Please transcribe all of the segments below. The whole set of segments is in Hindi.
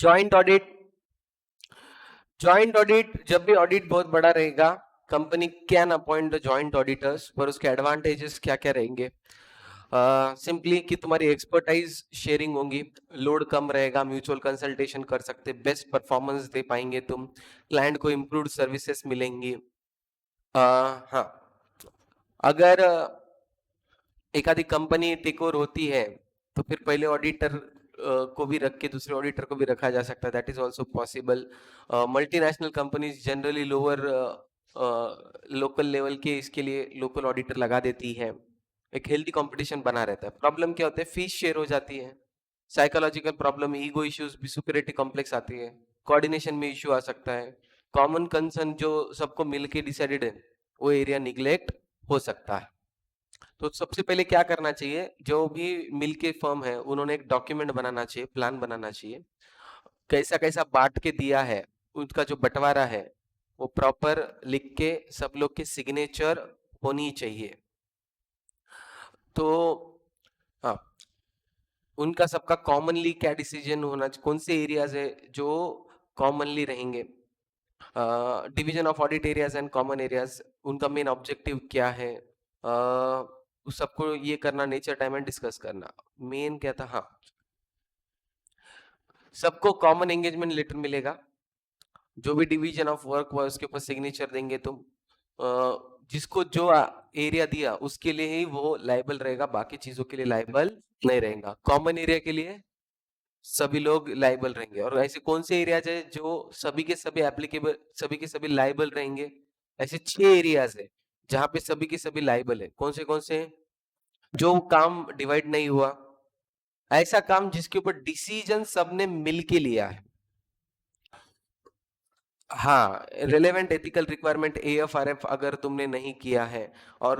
Joint audit. जॉइंट ऑडिट, जब भी ऑडिट बहुत बड़ा रहेगा, company can appoint the joint auditors, पर उसके एडवांटेजेस क्या क्या रहेंगे? सिंपली कि तुम्हारी एक्सपर्टाइज शेयरिंग होंगी, लोड कम रहेगा, म्यूचुअल कंसल्टेशन कर सकते, बेस्ट परफॉर्मेंस दे पाएंगे तुम, क्लाइंट को इम्प्रूव्ड सर्विसेज मिलेंगी। हाँ, अगर एक आधी कंपनी टेक ओवर होती है तो फिर पहले ऑडिटर को भी रख के दूसरे ऑडिटर को भी रखा जा सकता है, that is also possible. Multinational companies generally lower local level के इसके लिए लोकल ऑडिटर लगा देती है, एक हेल्दी कंपटीशन बना रहता है। प्रॉब्लम क्या होता है? फीस शेयर हो जाती है, psychological problem, ego issues, superiority complex आती है, कोऑर्डिनेशन में इश्यू आ सकता है, कॉमन कंसर्न जो सबको मिलके डिसाइडेड है वो एरिया निग्लेक्ट हो सकता है। तो सबसे पहले क्या करना चाहिए, जो भी मिलके फर्म है उन्होंने एक डॉक्यूमेंट बनाना चाहिए, प्लान बनाना चाहिए, कैसा कैसा बांट के दिया है, उसका जो बंटवारा है वो प्रॉपर लिख के सब लोग के सिग्नेचर होनी चाहिए। तो हाँ, उनका सबका कॉमनली क्या डिसीजन होना चाहिए, कौन से एरियाज है जो कॉमनली रहेंगे, division of audit areas and common areas, उनका मेन ऑब्जेक्टिव क्या है, उस सबको ये करना, नेचर टाइम एंड डिस्कस करना। मेन क्या था? हाँ, सबको कॉमन एंगेजमेंट लेटर मिलेगा, जो भी डिवीजन ऑफ वर्क हुआ उसके ऊपर सिग्नेचर देंगे तुम, जिसको जो एरिया दिया उसके लिए ही वो लाइबल रहेगा, बाकी चीजों के लिए लाइबल नहीं रहेगा। कॉमन एरिया के लिए सभी लोग लाइबल रहेंगे। और ऐसे कौन से एरियाज है जो सभी के सभी एप्लीकेबल, सभी के सभी लाइबल रहेंगे? ऐसे 6 एरियाज है जहां पे सभी के सभी लाइबल है। कौन से हैं? जो काम डिवाइड नहीं हुआ, ऐसा काम जिसके ऊपर डिसीजन सबने मिलके लिया है। हाँ, रिलेवेंट एथिकल रिक्वायरमेंट AFRF अगर तुमने नहीं किया है, और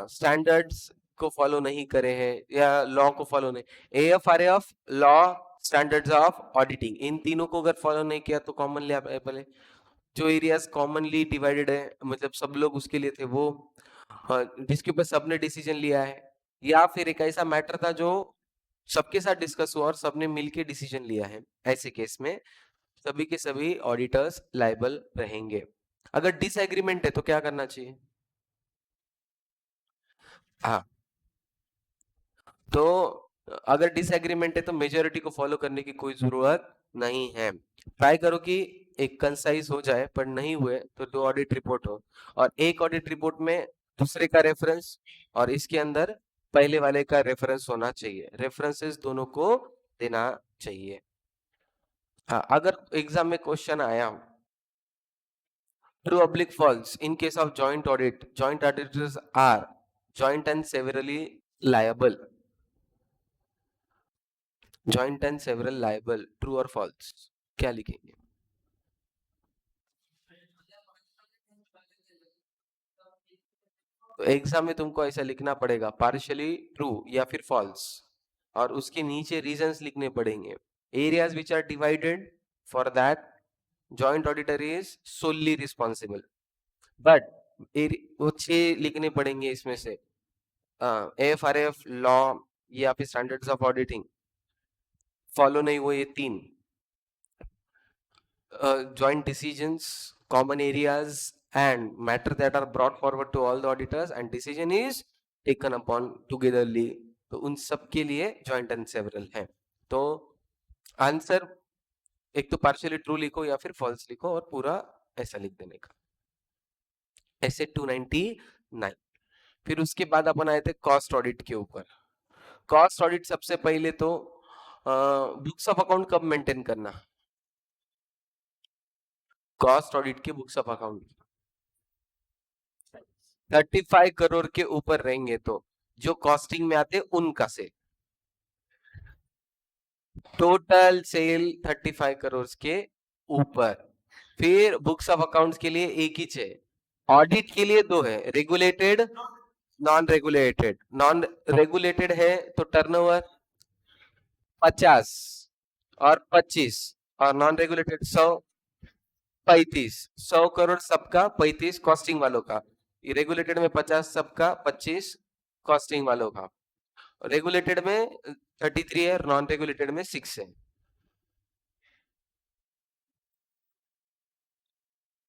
स्टैंडर्ड्स को फॉलो नहीं करे हैं या लॉ को फॉलो नहीं, AFRF, law, standards of auditing, इन तीनों को अगर फॉलो नहीं किया तो कॉमनली अवेलेबल है। जो एरियाज कॉमनली डिवाइडेड है, मतलब सब लोग उसके लिए थे, वो जिसके ऊपर सबने डिसीजन लिया है, या फिर एक ऐसा मैटर था जो सबके साथ डिस्कस हुआ और सबने मिलके डिसीजन लिया है, ऐसे केस में सभी के सभी ऑडिटर्स लाइबल रहेंगे। अगर डिसएग्रीमेंट है तो क्या करना चाहिए? हाँ, तो अगर डिसएग्रीमेंट है तो मेजोरिटी को फॉलो करने की कोई जरूरत नहीं है। ट्राई करो कि एक कंसाइज हो जाए, पर नहीं हुए तो 2 ऑडिट रिपोर्ट हो, और एक ऑडिट रिपोर्ट में दूसरे का रेफरेंस और इसके अंदर पहले वाले का रेफरेंस होना चाहिए, रेफरेंसेस दोनों को देना चाहिए। हाँ, अगर एग्जाम में क्वेश्चन आया true oblique false in case of joint audit, joint auditors are joint and severally liable, joint and several liable, true और फॉल्स, क्या लिखेंगे? तो एग्जाम में तुमको ऐसा लिखना पड़ेगा, पार्शियली ट्रू या फिर फॉल्स, और उसके नीचे रीजंस लिखने पड़ेंगे। Areas which are divided, for that joint auditor is solely responsible, but वो 6 लिखने पड़ेंगे इसमें से, AFRF, लॉ या फिर स्टैंडर्ड्स ऑफ ऑडिटिंग फॉलो नहीं हुए ये 3, joint decisions, common areas, and matter that are brought forward to all the auditors, and decision is taken upon togetherly. तो उन सब के लिए joint and several है। तो आंसर एक तो पार्शियली ट्रू लिखो या फिर फॉल्स लिखो, और पूरा ऐसा लिख देने का। ऐसे 299। फिर उसके बाद अपन आए थे कॉस्ट ऑडिट के ऊपर। कॉस्ट ऑडिट सबसे पहले तो बुक्स ऑफ अकाउंट कब मेंटेन करना? कॉस्ट ऑडिट के बुक्स ऑफ अकाउंट 35 करोड़ के ऊपर रहेंगे तो जो कॉस्टिंग में आते उनका से टोटल सेल 35 करोड़ के ऊपर। फिर बुक्स ऑफ अकाउंट्स के लिए एक ही है, ऑडिट के लिए 2 है, regulated, non regulated. Non regulated है तो टर्नओवर 50 और 25, और नॉन रेगुलेटेड 100, 35, 100 करोड़ सबका, 35 कॉस्टिंग वालों का, रेगुलेटेड में 50 सबका, 25 कॉस्टिंग वालों का। रेगुलेटेड में 33 है, नॉन रेगुलेटेड में 6 है।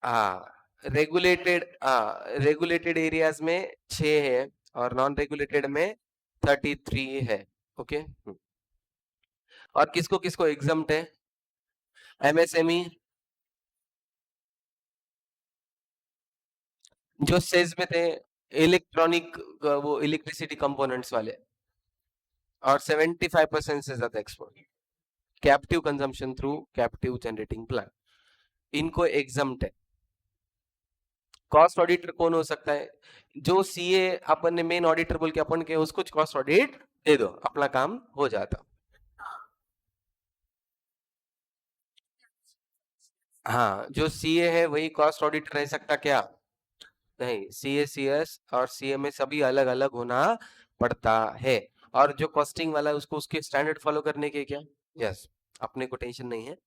हाँ, रेगुलेटेड एरियाज में 6 है और नॉन रेगुलेटेड में 33 है। ओके। और किसको किसको एग्जम्प्ट है? एमएसएमई, जो सेज में थे, इलेक्ट्रॉनिक, वो इलेक्ट्रिसिटी कंपोनेंट्स वाले, और 75% से ज्यादा export, captive consumption through captive generating plant, इनको एग्जम्प्ट है। कॉस्ट ऑडिटर कौन हो सकता है? जो सीए अपन ने मेन ऑडिटर बोल के अपन के उसको कॉस्ट ऑडिट दे दो, अपना काम हो जाता। हाँ, जो सीए है वही कॉस्ट ऑडिटर रह सकता क्या? नहीं, सीए, सीएस और सीएमए सभी अलग अलग होना पड़ता है। और जो कॉस्टिंग वाला है उसको उसके स्टैंडर्ड फॉलो करने के क्या? यस, अपने को टेंशन नहीं है,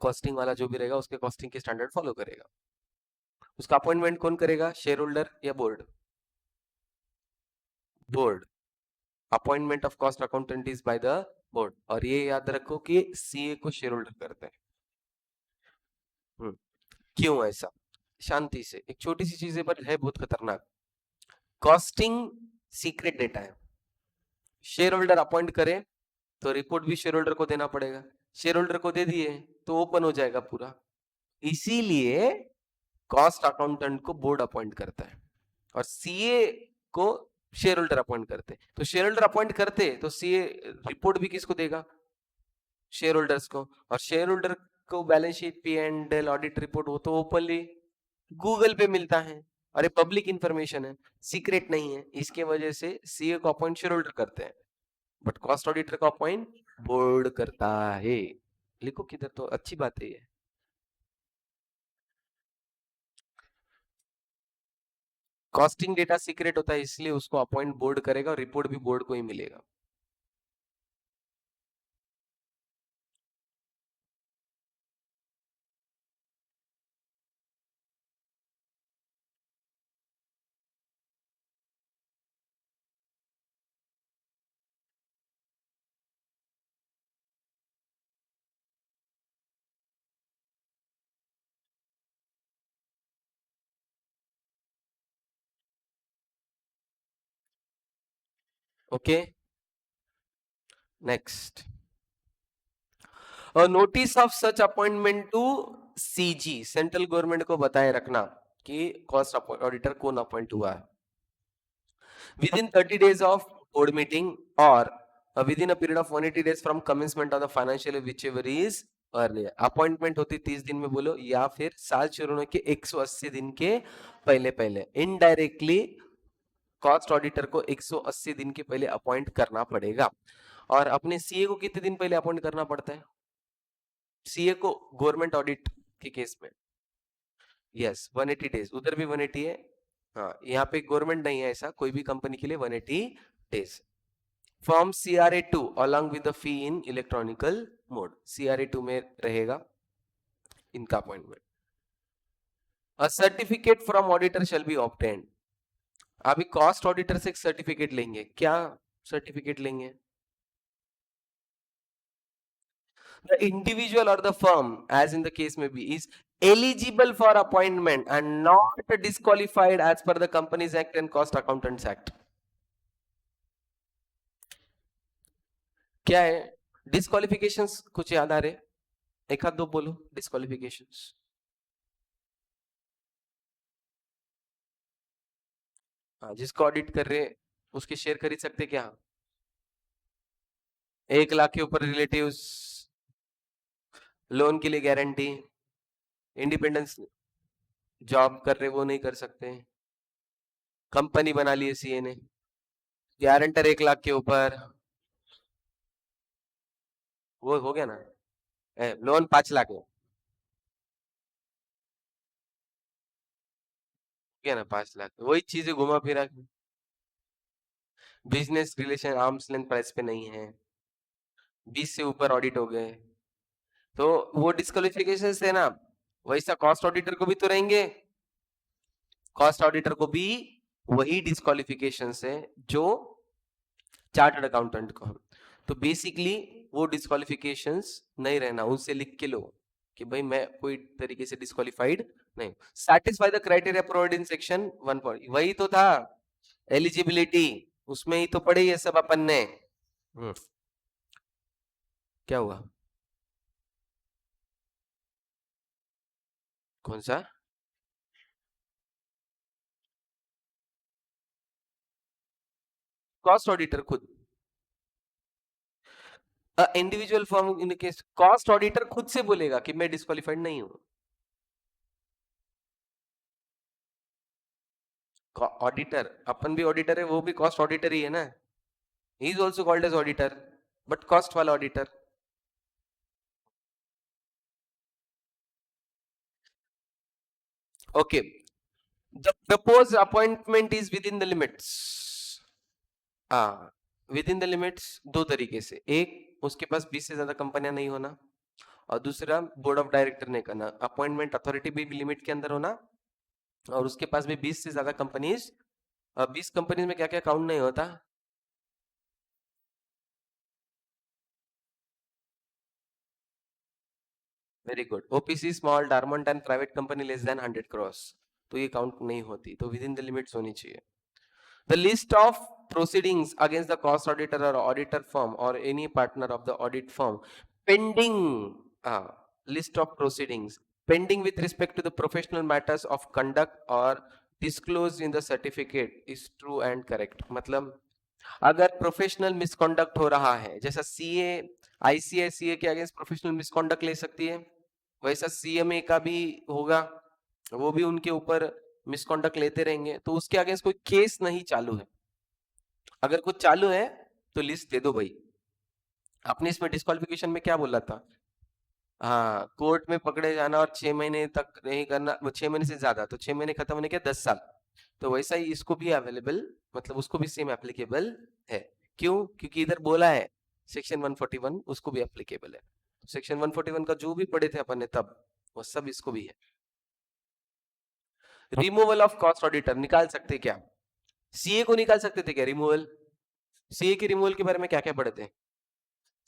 कॉस्टिंग वाला जो भी रहेगा उसके कॉस्टिंग के स्टैंडर्ड फॉलो करेगा। उसका अपॉइंटमेंट कौन करेगा? शेयर होल्डर या board? Board. Appointment of cost accountant is by the board. और ये याद रखो कि सीए को शेयर होल्डर करते हैं। क्यों ऐसा? शांति से, एक छोटी सी चीज है पर है बहुत खतरनाक। कॉस्टिंग सीक्रेट डेटा है। शेयर होल्डर अपॉइंट करे तो रिपोर्ट भी शेयर होल्डर को देना पड़ेगा। शेयर होल्डर को दे दिए तो ओपन हो जाएगा पूरा। इसीलिए कॉस्ट अकाउंटेंट को बोर्ड अपॉइंट करता है और सीए को शेयर होल्डर अपॉइंट करते। तो शेयर होल्डर अपॉइंट करते तो सीए रिपोर्ट भी किसको देगा? शेयर होल्डर्स को। और शेयर होल्डर को balance sheet, P and L, audit report वो तो ओपनली गूगल पे मिलता है और ये पब्लिक इंफॉर्मेशन है, सीक्रेट नहीं है। इसके वजह से सीए को अपॉइंट शेयर होल्डर करते हैं, बट कॉस्ट ऑडिटर को अपॉइंट बोर्ड करता है। लिखो किधर, तो अच्छी बात है ये। कॉस्टिंग डेटा सीक्रेट होता है इसलिए उसको अपॉइंट बोर्ड करेगा और रिपोर्ट भी बोर्ड को ही मिलेगा। Okay, next. Notice of such appointment to CG, central government को बताए रखना कि कॉस्ट ऑडिटर कौन अपॉइंट हुआ है। Within 30 days of board meeting or within a period of 180 days from commencement of the financial year whichever is earlier। Appointment होती 30 दिन में बोलो या फिर साल शुरू होने के 180 दिन के पहले पहले। इनडायरेक्टली कॉस्ट ऑडिटर को 180 दिन के पहले अपॉइंट करना पड़ेगा। और अपने सीए को कितने दिन पहले अपॉइंट करना पड़ता है? सीए को गवर्नमेंट ऑडिट के केस में यस 180 डेज, उधर भी 180 है। हाँ, यहाँ पे गवर्नमेंट नहीं है ऐसा, कोई भी कंपनी के लिए 180 days. Form CRA2 along with the fee in electronical mode, CRA2 में रहेगा इनका appointment. A certificate from auditor shall be obtained। अभी कॉस्ट ऑडिटर से एक सर्टिफिकेट लेंगे, क्या सर्टिफिकेट लेंगे? The individual or the firm, as in the case may be, is eligible for appointment and not disqualified as per the Companies Act and Cost Accountants Act। क्या है डिस्क्वालिफिकेशंस? कुछ याद आ रहे? एक आध दो बोलो डिस्क्वालिफिकेशंस। हाँ, जिसको ऑडिट कर रहे उसके शेयर खरीद सकते क्या? 1 लाख के ऊपर रिलेटिव्स, लोन के लिए गारंटी, इंडिपेंडेंस, जॉब कर रहे वो नहीं कर सकते, कंपनी बना ली है सीए ने, गारंटर 1 लाख के ऊपर, वो हो गया ना। लोन 5 लाख है, हो गया ना 5 लाख, वही चीजें घुमा फिरा के। Business relation arms length price पे नहीं है, 20 से ऊपर ऑडिट हो गए, तो वो डिस्क्वालिफिकेशन है ना। वैसा कॉस्ट ऑडिटर को भी तो रहेंगे, कॉस्ट ऑडिटर को भी वही डिस्क्वालिफिकेशन है जो चार्टर्ड अकाउंटेंट को हम, तो बेसिकली वो डिस्क्वालिफिकेशंस नहीं रहना, उनसे लिख के लो कि भाई मैं कोई तरीके से डिस्क्वालिफाइड नहीं। Satisfy the criteria provided in section 1 point, वही तो था एलिजिबिलिटी, उसमें ही तो पढ़े ये सब अपन ने। क्या हुआ? कौन सा? कॉस्ट ऑडिटर खुद, individual firm in case cost auditor खुद से बोलेगा कि मैं डिस्क्वालिफाइड नहीं हूं। ऑडिटर, अपन भी ऑडिटर है, वो भी कॉस्ट ऑडिटर ही है ना, he is also called as auditor, but cost वाला auditor. Okay, the propose appointment is within the limits. हाँ, विद इन द लिमिट्स दो तरीके से, एक उसके पास 20 से ज्यादा कंपनियां नहीं होना, और दूसरा बोर्ड ऑफ डायरेक्टर ने करना, अपॉइंटमेंट अथॉरिटी भी लिमिट के अंदर होना, और उसके पास भी 20 से ज्यादा कंपनीज। 20 कंपनीज में क्या क्या काउंट नहीं होता? Very good, OPC, small, diamond and private company less than 100 cross, तो ये काउंट नहीं होती, तो विद इन द लिमिट्स होनी चाहिए। The list of proceedings against the cost auditor or auditor firm or any partner of the audit firm pending, list of proceedings pending with respect to the professional matters of conduct or disclosed in the certificate is true and correct। मतलब अगर प्रोफेशनल मिसकॉन्डक्ट हो रहा है, जैसा सीए आईसीआईसीए के अगेंस्ट प्रोफेशनल मिसकॉन्डक्ट ले सकती है, वैसा सीएमए का भी होगा, वो भी उनके ऊपर मिसकॉन्डक्ट लेते रहेंगे, तो उसके अगेंस्ट कोई केस नहीं चालू है। अगर कुछ चालू है तो लिस्ट दे दो भाई। आपने इसमें डिस्क्वालिफिकेशन में क्या बोला था? हाँ, कोर्ट में पकड़े जाना और 6 महीने तक नहीं करना, वो 6 महीने से ज्यादा, तो 6 महीने खत्म होने के 10 साल, तो वैसा ही इसको भी अवेलेबल, मतलब उसको भी सेम एप्लीकेबल है। क्यों? क्योंकि इधर बोला है सेक्शन 141 उसको भी एप्लीकेबल है, सेक्शन 141 का जो भी पढ़े थे अपन ने तब, वो सब इसको भी है। रिमूवल ऑफ कॉस्ट ऑडिटर निकाल सकते क्या? सीए को निकाल सकते थे क्या रिमूवल? सीए की रिमूवल के बारे में क्या क्या पढ़े थे?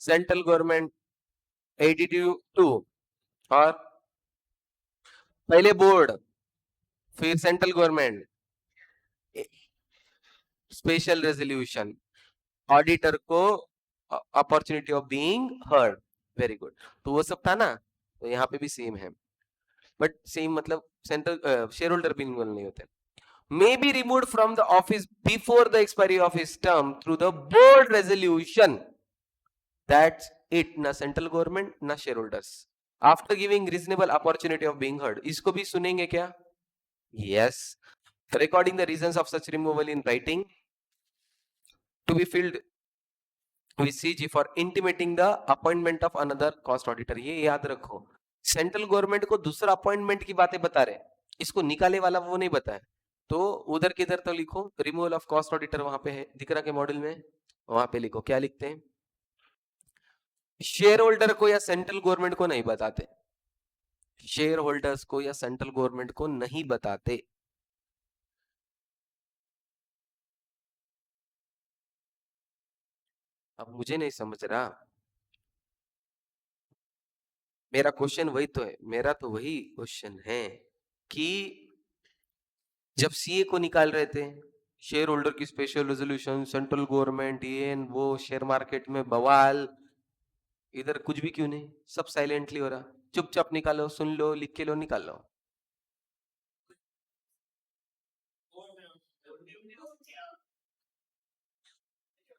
सेंट्रल गवर्नमेंट 82 और पहले बोर्ड, फिर central government, special resolution, auditor को opportunity of being heard. Very good, तो वो सब था ना, तो यहाँ पे भी सेम है, बट सेम मतलब सेंट्रल शेयर होल्डर भी इन्वॉल्व नहीं होते। May be removed from the office before the expiry of his term through the board resolution, that's it, ना सेंट्रल गवर्नमेंट ना share holders, after giving reasonable opportunity of being heard. इसको भी सुनेंगे क्या? Yes, recording the reasons of such removal in writing to be filed with CG for intimating the appointment of another cost auditor। ये याद रखो, सेंट्रल गवर्नमेंट को दूसरा अपॉइंटमेंट की बातें बता रहे, इसको निकाले वाला वो नहीं बताया, तो उधर किधर तो लिखो रिमूवल ऑफ कॉस्ट ऑडिटर, वहां पे है दिख रहा के मॉडल में, वहां पे लिखो क्या लिखते हैं, शेयर होल्डर को या सेंट्रल गवर्नमेंट को नहीं बताते, शेयर होल्डर्स को या सेंट्रल गवर्नमेंट को नहीं बताते। अब मुझे नहीं समझ रहा, मेरा क्वेश्चन वही तो है, मेरा तो वही क्वेश्चन है कि जब सीए को निकाल रहे थे, शेयर होल्डर की स्पेशल रेजोल्यूशन, सेंट्रल गवर्नमेंट, ये वो शेयर मार्केट में बवाल, इधर कुछ भी क्यों नहीं, सब साइलेंटली हो रहा, चुपचाप निकालो, सुन लो, लिख के लो, निकाल लो।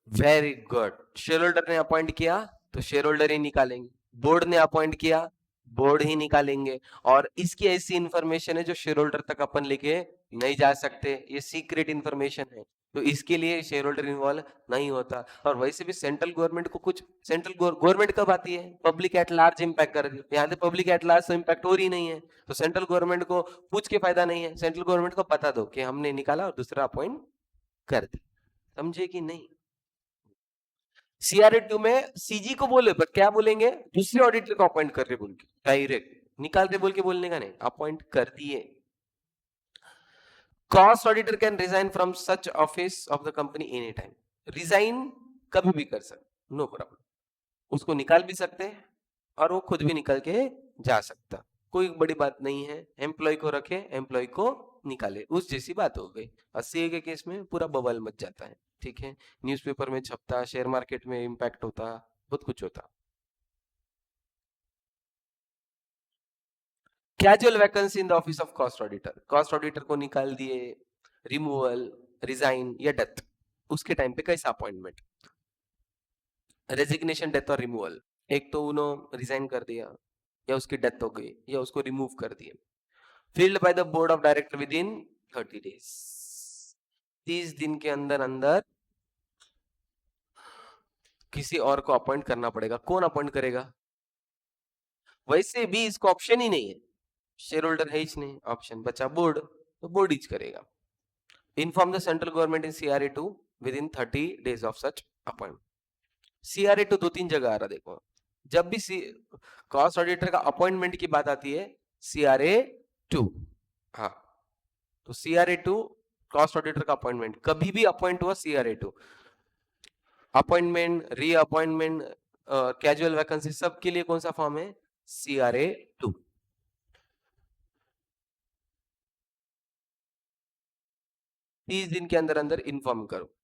वेरी गुड, शेयर होल्डर ने अपॉइंट किया तो शेयर होल्डर ही निकालेंगे, बोर्ड ने अपॉइंट किया बोर्ड ही निकालेंगे, और इसकी ऐसी इंफॉर्मेशन है जो शेयर होल्डर तक अपन लेके नहीं जा सकते, ये सीक्रेट इंफॉर्मेशन है, तो इसके लिए शेयर होल्डर इन्वॉल्व नहीं होता। और वैसे भी सेंट्रल गवर्नमेंट को कुछ, सेंट्रल गवर्नमेंट कब आती है? पब्लिक एट लार्ज इंपैक्ट कर रही है, यहाँ से पब्लिक एट लार्ज तो इंपैक्ट हो रही नहीं है, तो सेंट्रल गवर्नमेंट को पूछ के फायदा नहीं है, सेंट्रल गवर्नमेंट को बता दो कि हमने निकाला और दूसरा अपॉइंट कर दिया, समझे कि नहीं? सीआरए 2 में सीजी को बोले, पर क्या बोलेंगे, दूसरे ऑडिटर को अपॉइंट कर रहे बोल के, डायरेक्ट निकाल दे बोल के बोलने का नहीं, अपॉइंट कर दिए। Cost auditor can resign from such office of the company any time, resign कभी भी कर सकते, नो प्रॉब्लम। उसको निकाल भी सकते हैं और वो खुद भी निकल के जा सकता, कोई बड़ी बात नहीं है। एम्प्लॉय को रखे, एम्प्लॉय को निकाले, उस जैसी बात हो गई। और सीए के केस में पूरा बवाल मच जाता है, ठीक है, न्यूज़पेपर में छपता, शेयर मार्केट में इम्पैक्ट होता, बहुत कुछ होता। Casual vacancy in the office of cost auditor, cost auditor को निकाल दिए, रिमूवल, रिजाइन या डेथ, उसके टाइम पे कैसा अपॉइंटमेंट, रेजिग्नेशन, डेथ और रिमूवल। एक तो उन्होंने रिजाइन कर दिया, या उसकी डेथ हो गई, या उसको रिमूव कर दिया, filled by the board of director with in 30 days, 30 दिन के अंदर अंदर किसी और को अपॉइंट करना पड़ेगा। कौन अपॉइंट करेगा? वैसे भी इसको ऑप्शन ही नहीं है, शेयर होल्डर है ही नहीं, ऑप्शन बचा बोर्ड, तो बोर्ड ही करेगा। Inform the central government in CRA two within 30 days of such appoint. CRA two दो तीन जगह आ रहा, देखो, जब भी कॉस्ट ऑडिटर का अपॉइंटमेंट की बात आती है, सीआरए टू, हाँ, तो सीआरए टू कॉस्ट ऑडिटर का अपॉइंटमेंट कभी भी अपॉइंट हुआ, CRA two appointment, reappointment, casual vacancy, सबके लिए कौन सा फॉर्म है? CRA to. 30 दिन के अंदर अंदर इन्फॉर्म करो।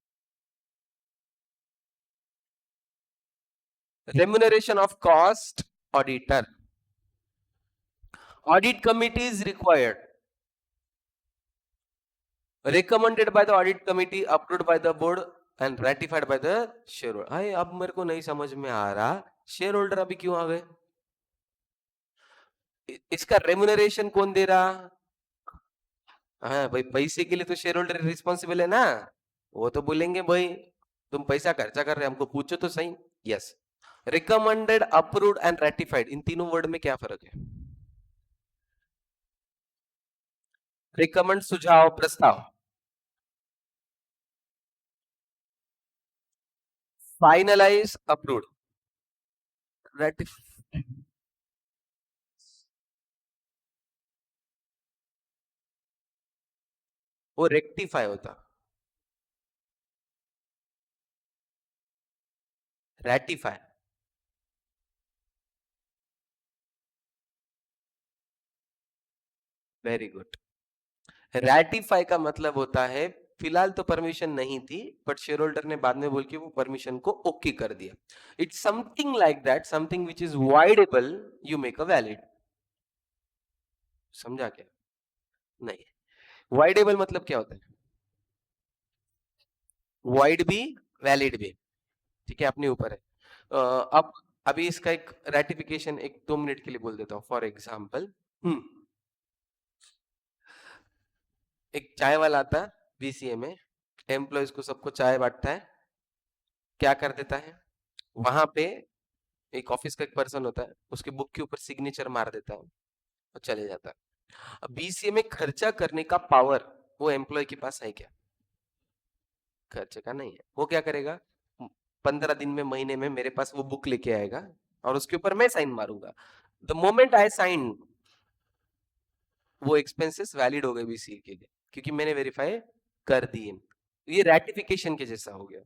Remuneration of cost auditor, audit committee is required, recommended by the audit committee, approved by the board and ratified by the shareholder। हाय, अब मेरे को नहीं समझ में आ रहा, शेयर होल्डर अभी क्यों आ गए? इसका रेम्युनरेशन कौन दे रहा? हाँ भाई, पैसे के लिए तो शेयर होल्डर रिस्पॉन्सिबल है ना, वो तो बोलेंगे भाई तुम पैसा खर्चा कर रहे, हमको पूछो तो सही। Yes, recommended, approved and ratified, इन तीनों वर्ड में क्या फर्क है? रिकमेंड सुझाव, प्रस्ताव, फाइनलाइज, अप्रूव्ड, रेटिफाइड, वो रेक्टिफाई होता, रेटिफाई। Very good. रैटिफाई का मतलब होता है फिलहाल तो परमिशन नहीं थी, बट शेयर होल्डर ने बाद में बोल के वो परमिशन को ओके कर दिया। It's something like that, something which is voidable, you make a valid. समझा क्या? नहीं, वाइडेबल मतलब क्या होता है? वाइड भी, वैलिड भी, ठीक है, अपने ऊपर है। अब अभी इसका एक रेटिफिकेशन एक 2 मिनट के लिए बोल देता हूं। फॉर एग्जाम्पल, एक चाय वाला आता है बीसीए में, एम्प्लॉयज को सबको चाय बांटता है, क्या कर देता है, वहां पे एक ऑफिस का एक पर्सन होता है, उसके बुक के ऊपर सिग्नेचर मार देता है और चले जाता है। अब बीसीए में खर्चा करने का पावर वो एम्प्लॉय के पास है क्या? खर्चे का नहीं है। वो क्या करेगा, 15 दिन में, महीने में मेरे पास वो बुक लेके आएगा और उसके ऊपर मैं साइन मारूंगा। द मोमेंट आई साइन, वो एक्सपेंसेस वैलिड हो गए बीसीए के लिए, क्योंकि मैंने वेरीफाई कर दिए। ये रेटिफिकेशन के जैसा हो गया।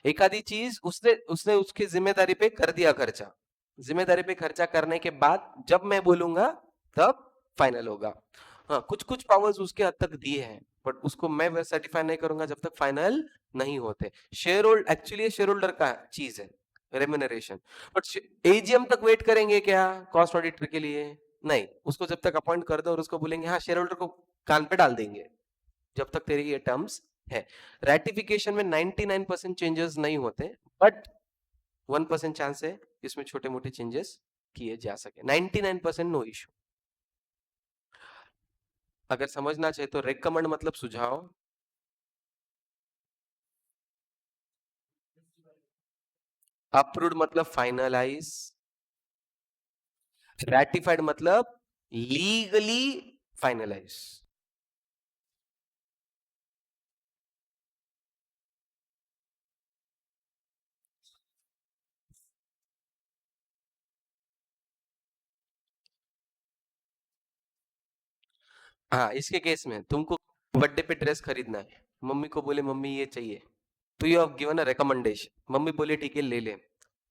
एक आधी चीज उसने उसने उसकी जिम्मेदारी पे कर दिया खर्चा, जिम्मेदारी पे खर्चा करने के बाद जब मैं बोलूंगा तब फाइनल होगा। हाँ, कुछ कुछ पावर्स उसके हद तक दिए हैं, बट उसको मैं सर्टिफाई नहीं करूंगा जब तक फाइनल नहीं होते। Share hold actually share holder का चीज है रेम्युनरेशन, बट एजीएम तक वेट करेंगे क्या कॉस्ट ऑडिटर के लिए? नहीं, उसको जब तक अपॉइंट कर दो और उसको बोलेंगे हाँ, शेयर होल्डर को कान पे डाल देंगे, जब तक तेरी ये टर्म्स है। रेटिफिकेशन में 99% चेंजेस नहीं होते, बट 1% चांस है इसमें छोटे मोटे चेंजेस किए जा सके। 99% नो इशू। अगर समझना चाहे तो रेकमेंड मतलब सुझाव, अप्रूव्ड मतलब फाइनलाइज, रैटिफाइड मतलब लीगली फाइनलाइज। हाँ, इसके केस में तुमको बर्थडे पे ड्रेस खरीदना है, मम्मी को बोले मम्मी ये चाहिए, तो you have given a recommendation, mummy बोले ठीक है ले ले,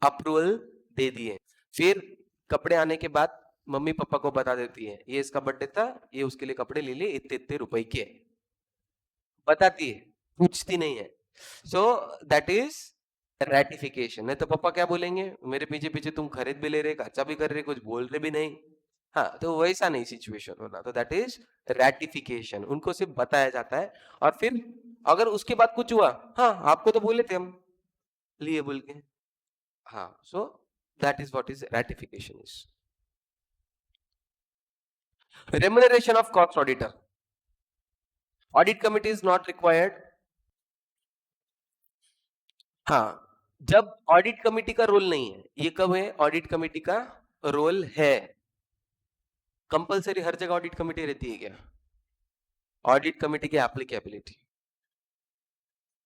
अप्रूवल दे दिए, फिर कपड़े आने के बाद मम्मी पापा को बता देती है ये इसका बर्थडे था, ये उसके लिए कपड़े ले लिए इतने इतने रुपए के, बताती है, पूछती नहीं है। So that is ratification. नहीं तो पापा क्या बोलेंगे, मेरे पीछे पीछे तुम खरीद भी ले रहे, खर्चा भी कर रहे, कुछ बोल रहे भी नहीं। हाँ, तो वैसा नहीं सिचुएशन होना, तो दैट इज रेटिफिकेशन। उनको सिर्फ बताया जाता है, और फिर अगर उसके बाद कुछ हुआ, हाँ आपको तो बोले थे हम, लिए बोल के। हाँ, so that is what is ratification is. Remuneration of cost auditor, audit committee is not required. हाँ, जब ऑडिट कमिटी का रोल नहीं है, ये कब है ऑडिट कमिटी का रोल है? कंपलसरी हर जगह ऑडिट कमिटी रहती है क्या? ऑडिट कमिटी की एप्लीकेबिलिटी,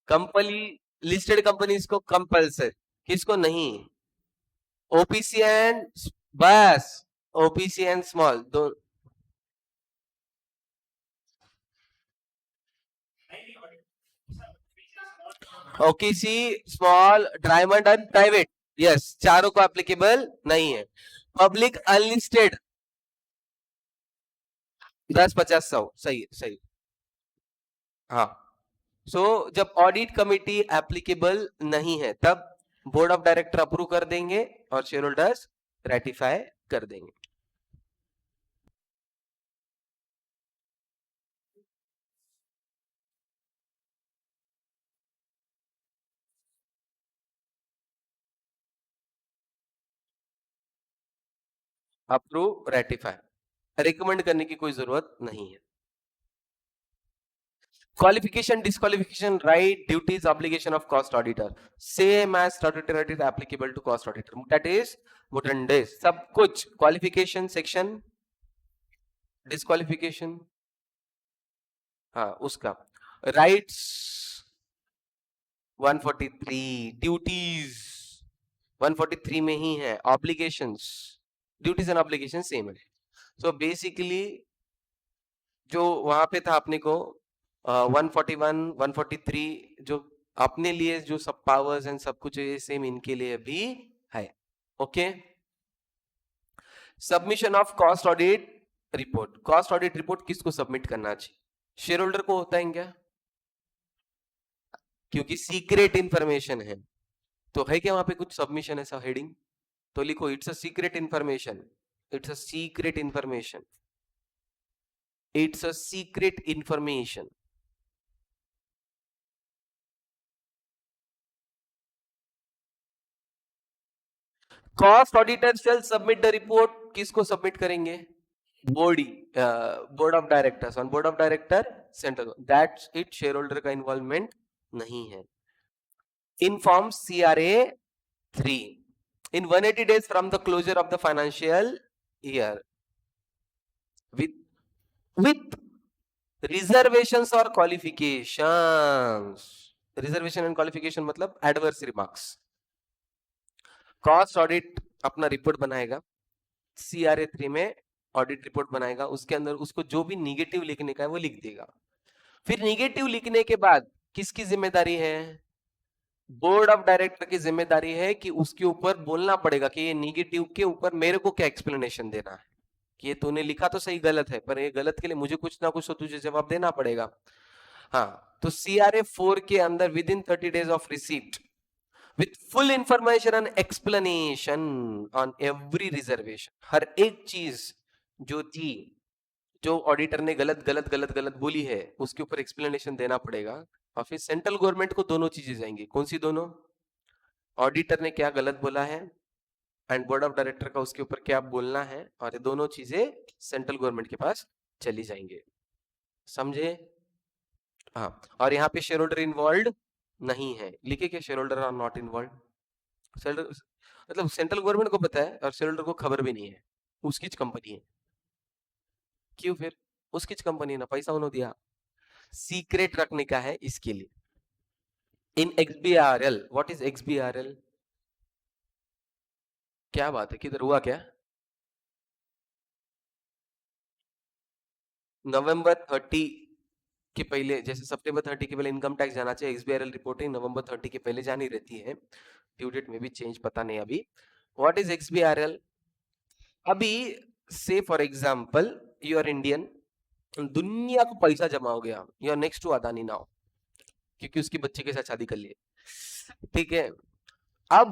कंपनी लिस्टेड कंपनीज को कंपलसरी, किसको नहीं? ओपीसी एंड, बस ओपीसी एंड स्मॉल दो। OKC, small, diamond and private, yes, चारों को एप्लीकेबल नहीं है। पब्लिक अनलिस्टेड 10, 50, 100, सही सही। हाँ, सो जब ऑडिट कमिटी एप्लीकेबल नहीं है तब बोर्ड ऑफ डायरेक्टर अप्रूव कर देंगे और शेयर होल्डर्स रेटिफाई कर देंगे। अप्रूव, रेटिफाई, रिकमेंड करने की कोई जरूरत नहीं है। Qualification, disqualification, right, duties, obligation of cost auditor same as statutory right applicable to cost auditor, that is मुटंडे, सब कुछ। क्वालिफिकेशन सेक्शन, डिस्क्वालिफिकेशन, हाँ उसका, राइट्स 143, ड्यूटीज 143 में ही है, obligations, duties and obligation same है। सो बेसिकली जो वहां पे था अपने को 141, 143, जो अपने लिए जो सब पावर्स एंड सब कुछ है सेम इनके लिए भी है। Okay, submission of cost audit report, cost audit report किसको सबमिट करना चाहिए? शेयर होल्डर को होता है क्या? क्योंकि सीक्रेट इंफॉर्मेशन है, तो है क्या वहां पे कुछ सबमिशन ऐसा हेडिंग? तो लिखो it's a secret information, it's a secret information, it's a secret information. Cost auditor shall submit the report, किसको सबमिट करेंगे? Body, board of directors, on board of director central, that's it, share holder का इन्वॉल्वमेंट नहीं है। Inform CRA 3 in 180 days from the closure of the financial year with with reservations or qualifications, reservation and qualification मतलब एडवर्स रिमार्क्स। कॉस्ट ऑडिट अपना रिपोर्ट बनाएगा, सीआरए 3 में ऑडिट रिपोर्ट बनाएगा, उसके अंदर उसको जो भी निगेटिव लिखने का है वो लिख देगा। फिर निगेटिव लिखने के बाद किसकी जिम्मेदारी है? बोर्ड ऑफ डायरेक्टर की जिम्मेदारी है कि उसके ऊपर बोलना पड़ेगा कि ये निगेटिव के ऊपर मेरे को क्या एक्सप्लेनेशन देना है, कि ये तूने लिखा तो सही गलत है, पर ये गलत के लिए मुझे कुछ ना कुछ तो तुझे जवाब देना पड़ेगा। हाँ, तो सीआरए 4 के अंदर within 30 days of receipt with full information and explanation on every reservation, हर एक चीज जो थी, जो ऑडिटर ने गलत गलत गलत गलत बोली है उसके ऊपर एक्सप्लेनेशन देना पड़ेगा। और फिर सेंट्रल गवर्नमेंट को दोनों चीजें जाएंगी, कौन सी दोनों? ऑडिटर ने क्या गलत बोला है एंड बोर्ड ऑफ डायरेक्टर का उसके ऊपर क्या बोलना है, और ये दोनों चीजें सेंट्रल गवर्नमेंट के पास चली जाएंगे। समझे? हाँ, और यहाँ पे शेयर होल्डर इन्वॉल्व नहीं है, लिखे क्या share holder are not involve. मतलब सेंट्रल गवर्नमेंट को पता है और शेयर होल्डर को खबर भी नहीं है, उसकी कंपनी है। क्यों? फिर उसकी कंपनी है ना, पैसा उन्होंने दिया, सीक्रेट रखने का है इसके लिए। इन एक्सबीआरएल, व्हाट इज एक्सबीआरएल? क्या बात है, किधर हुआ क्या? नवंबर 30 के पहले, जैसे सितंबर 30 के पहले इनकम टैक्स जाना चाहिए, एक्सबीआरएल रिपोर्टिंग नवंबर 30 के पहले जानी रहती है। ड्यू डेट में भी चेंज पता नहीं अभी। What is XBRL? अभी से for example you are Indian, दुनिया को पैसा जमा हो गया, you are next to Adani now, क्योंकि उसकी बच्चे के साथ शादी कर लिए, ठीक है। अब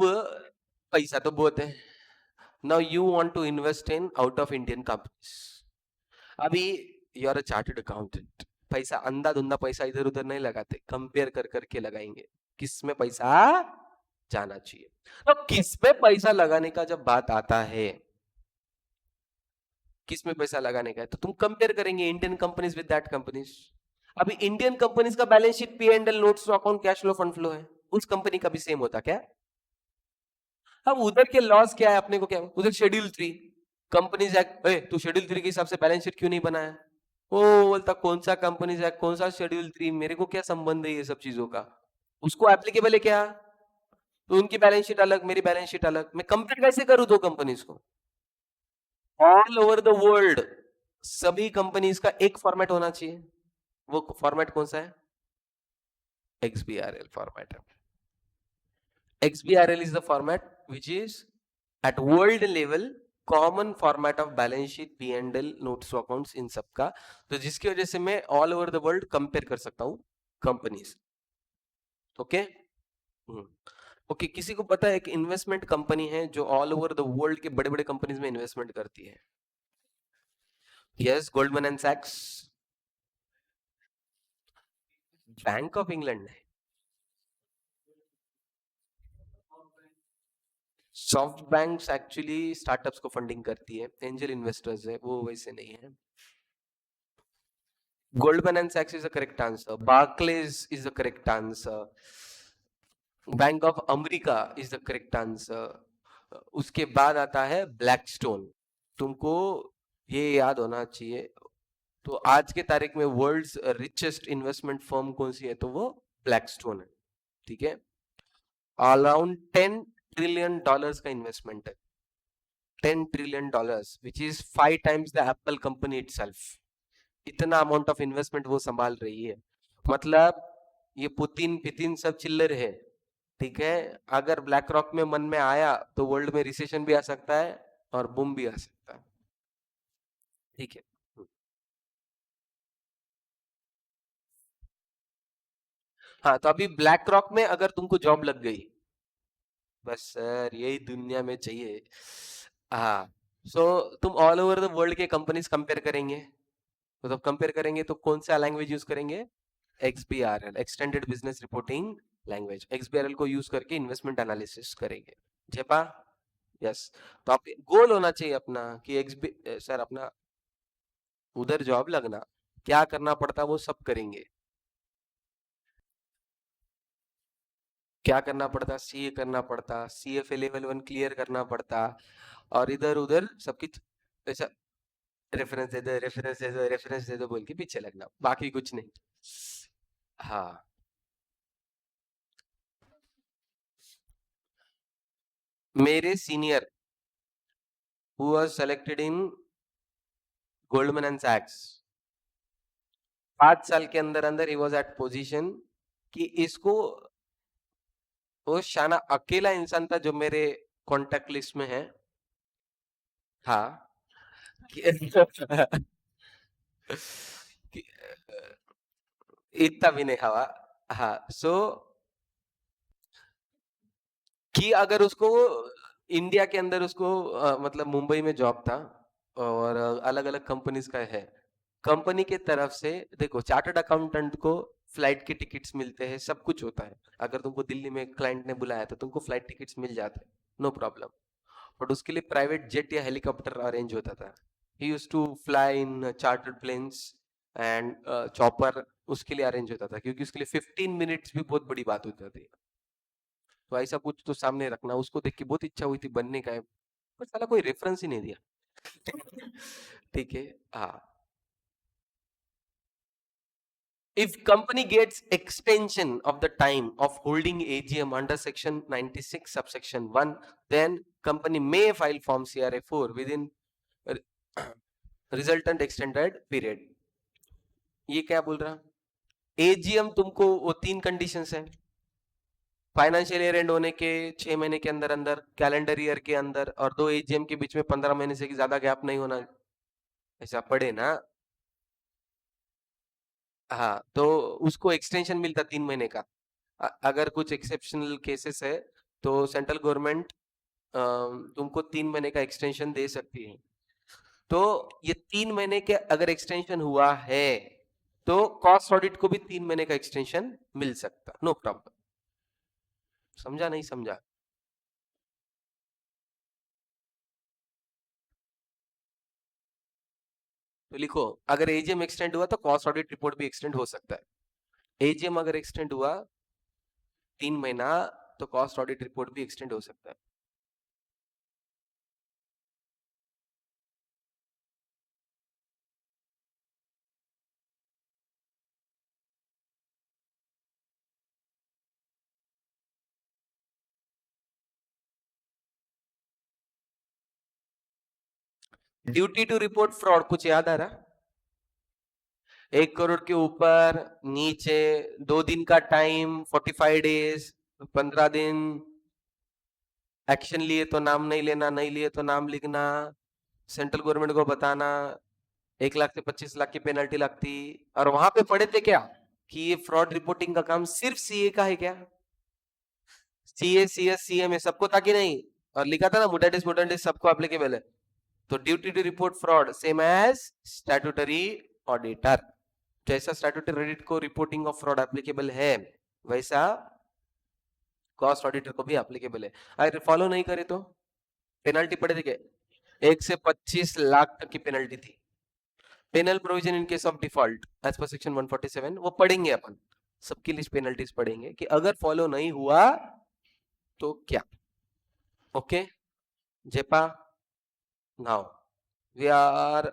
पैसा तो बहुत है, now you want to invest in out of Indian companies. अभी you are a chartered accountant, पैसा अंधा-धुंधा पैसा इधर-उधर नहीं लगाते, कंपेयर कर करके लगाएंगे किस में पैसा जाना चाहिए। तो किस पे पैसा लगाने का जब बात आता है, किस में पैसा लगाने का है, तो तुम कंपेयर करेंगे Indian companies with that companies. अभी इंडियन कंपनीज का balance sheet P and L, notes, account, cash flow, fund flow है, उस कंपनी का भी सेम होता क्या? अब उधर के लॉस क्या है, अपने को क्या, उधर शेड्यूल 3 कंपनीज एक्ट, तू शेड्यूल 3 के हिसाब से बैलेंस शीट क्यों नहीं बनाया? वो बोलता कौन सा कंपनीज एक्ट, कौन सा शेड्यूल 3, मेरे को क्या संबंध है ये सब चीजों का, उसको एप्लीकेबल है क्या? तो उनकी बैलेंस शीट अलग, मेरी बैलेंस शीट अलग, मैं कंपेयर कैसे करूं दो कंपनीज को? ऑल ओवर द वर्ल्ड सभी कंपनीज का एक फॉर्मेट होना चाहिए, वो फॉर्मेट कौन सा है? XBRL फॉर्मेट है। XBRL is the format which is at world level common format of balance sheet, P&L, notes to accounts, इन सब का, तो जिसकी वजह से मैं all over the world compare कर सकता हूं कंपनीज। ओके ओके, किसी को पता है कि इन्वेस्टमेंट कंपनी है जो ऑल ओवर द वर्ल्ड के बड़े बड़े कंपनीज में इन्वेस्टमेंट करती है? यस, गोल्डमैन एंड सैक्स। बैंक ऑफ इंग्लैंड है। सॉफ्ट बैंक एक्चुअली स्टार्टअप्स को फंडिंग करती है, एंजल इन्वेस्टर्स है, वो वैसे नहीं है। गोल्डमैन एंड सैक्स is the correct answer, Barclays is the correct answer, Bank of America is the correct answer. उसके बाद आता है ब्लैकस्टोन। तुमको ये याद होना चाहिए। तो आज के तारीख में वर्ल्ड्स रिचेस्ट इन्वेस्टमेंट फर्म कौन सी है, तो वो ब्लैकस्टोन है, ठीक है। अराउंड $10 ट्रिलियन का इन्वेस्टमेंट है, $10 trillion, which is 5 times the Apple company itself. इतना अमाउंट ऑफ इन्वेस्टमेंट वो संभाल रही है, मतलब ये पुतिन पितिन सब चिल्लर है, ठीक है। अगर ब्लैक रॉक में मन में आया तो वर्ल्ड में रिसेशन भी आ सकता है और बूम भी आ सकता है, ठीक है। हाँ, तो अभी ब्लैक रॉक में अगर तुमको जॉब लग गई, बस सर यही दुनिया में चाहिए। हाँ, सो तुम ऑल ओवर द वर्ल्ड के कंपनीज कंपेयर करेंगे, तो जब कंपेयर करेंगे तो कौन सा लैंग्वेज यूज करेंगे? XBRL, extended business reporting language. XBRL को यूज करके इन्वेस्टमेंट एनालिसिस करेंगे। जेपा, यस। तो आप गोल होना चाहिए अपना कि एक्सबी सर अपना उधर जॉब लगना, क्या करना पड़ता वो सब करेंगे। क्या करना पड़ता? सीए करना पड़ता, CFA लेवल 1 क्लियर करना पड़ता, और इधर उधर सबकी ऐसा रेफरेंस दे दो, रेफरेंस दे दो, रेफरेंस दे दो बोल के पीछे लगना, बाकी कुछ नहीं। हाँ, मेरे senior who was selected in Goldman and सैक्स, 5 साल के अंदर अंदर ही वाज एट पोजीशन कि इसको, वो शाना अकेला इंसान था जो मेरे कांटेक्ट लिस्ट में है। हाँ कि- इतना भी नहीं हवा। हाँ, सो कि अगर उसको इंडिया के अंदर उसको मतलब मुंबई में जॉब था, और अलग अलग कंपनीज का है, कंपनी के तरफ से देखो चार्टर्ड अकाउंटेंट को फ्लाइट के टिकट्स मिलते हैं, सब कुछ होता है। अगर तुमको दिल्ली में क्लाइंट ने बुलाया तो तुमको फ्लाइट टिकट्स मिल जाते हैं, नो प्रॉब्लम। बट उसके लिए प्राइवेट जेट या हेलीकॉप्टर अरेंज होता था। He used to fly in chartered planes and chopper, उसके लिए अरेंज होता था, क्योंकि उसके लिए 15 मिनट्स भी बहुत बड़ी बात होती थी। तो ऐसा कुछ तो सामने रखना। उसको देख के बहुत इच्छा हुई थी बनने का, पर साला कोई रेफरेंस ही नहीं दिया। ठीक है, हाँ। If company gets extension of the time of holding AGM under section 96 subsection 1, then company may file form CRA4 within resultant extended period. ये क्या बोल रहा? एजीएम तुमको वो 3 कंडीशंस है, फाइनेंशियल ईयर एंड होने के 6 महीने के अंदर अंदर, कैलेंडर ईयर के अंदर, और 2 एजीएम के बीच में 15 महीने से ज्यादा गैप नहीं होना, ऐसा पढ़े ना। हाँ, तो उसको एक्सटेंशन मिलता 3 महीने का। अगर कुछ एक्सेप्शनल केसेस है तो सेंट्रल गवर्नमेंट तुमको 3 महीने का एक्सटेंशन दे सकती है। तो ये 3 महीने के अगर एक्सटेंशन हुआ है तो कॉस्ट ऑडिट को भी 3 महीने का एक्सटेंशन मिल सकता, नो प्रॉब्लम। समझा नहीं समझा? तो लिखो, अगर एजीएम एक्सटेंड हुआ तो कॉस्ट ऑडिट रिपोर्ट भी एक्सटेंड हो सकता है। एजीएम अगर एक्सटेंड हुआ 3 महीना तो कॉस्ट ऑडिट रिपोर्ट भी एक्सटेंड हो सकता है। ड्यूटी टू रिपोर्ट फ्रॉड कुछ याद आ रहा? 1 करोड़ के ऊपर नीचे, 2 दिन का टाइम, 45 डेज, 15 दिन, एक्शन लिए तो नाम नहीं लेना, नहीं लिए तो नाम लिखना, सेंट्रल गवर्नमेंट को बताना, 1 लाख से 25 लाख की पेनल्टी लगती। और वहां पे पढ़े थे क्या कि ये फ्रॉड रिपोर्टिंग का काम सिर्फ सीए का है क्या? सीए, सीएस, सीए में सबको था कि नहीं? और लिखा था ना मुटेटिस मुटेटिस सबको एप्लीकेबल है। तो duty to report fraud same as statutory auditor. जैसा स्टैट्यूटरी ऑडिट को रिपोर्टिंग ऑफ फ्रॉड एप्लीकेबल है, वैसा कॉस्ट ऑडिटर को भी एप्लीकेबल है। अगर फॉलो नहीं करे तो पेनल्टी पड़े थे क्या? 1 से 25 लाख तक की पेनल्टी थी। Penal provision in case of default as per section 147 वो पढ़ेंगे अपन, सबकी लिस्ट पेनल्टीज पढ़ेंगे कि अगर फॉलो नहीं हुआ तो क्या। ओके जेपा, now we are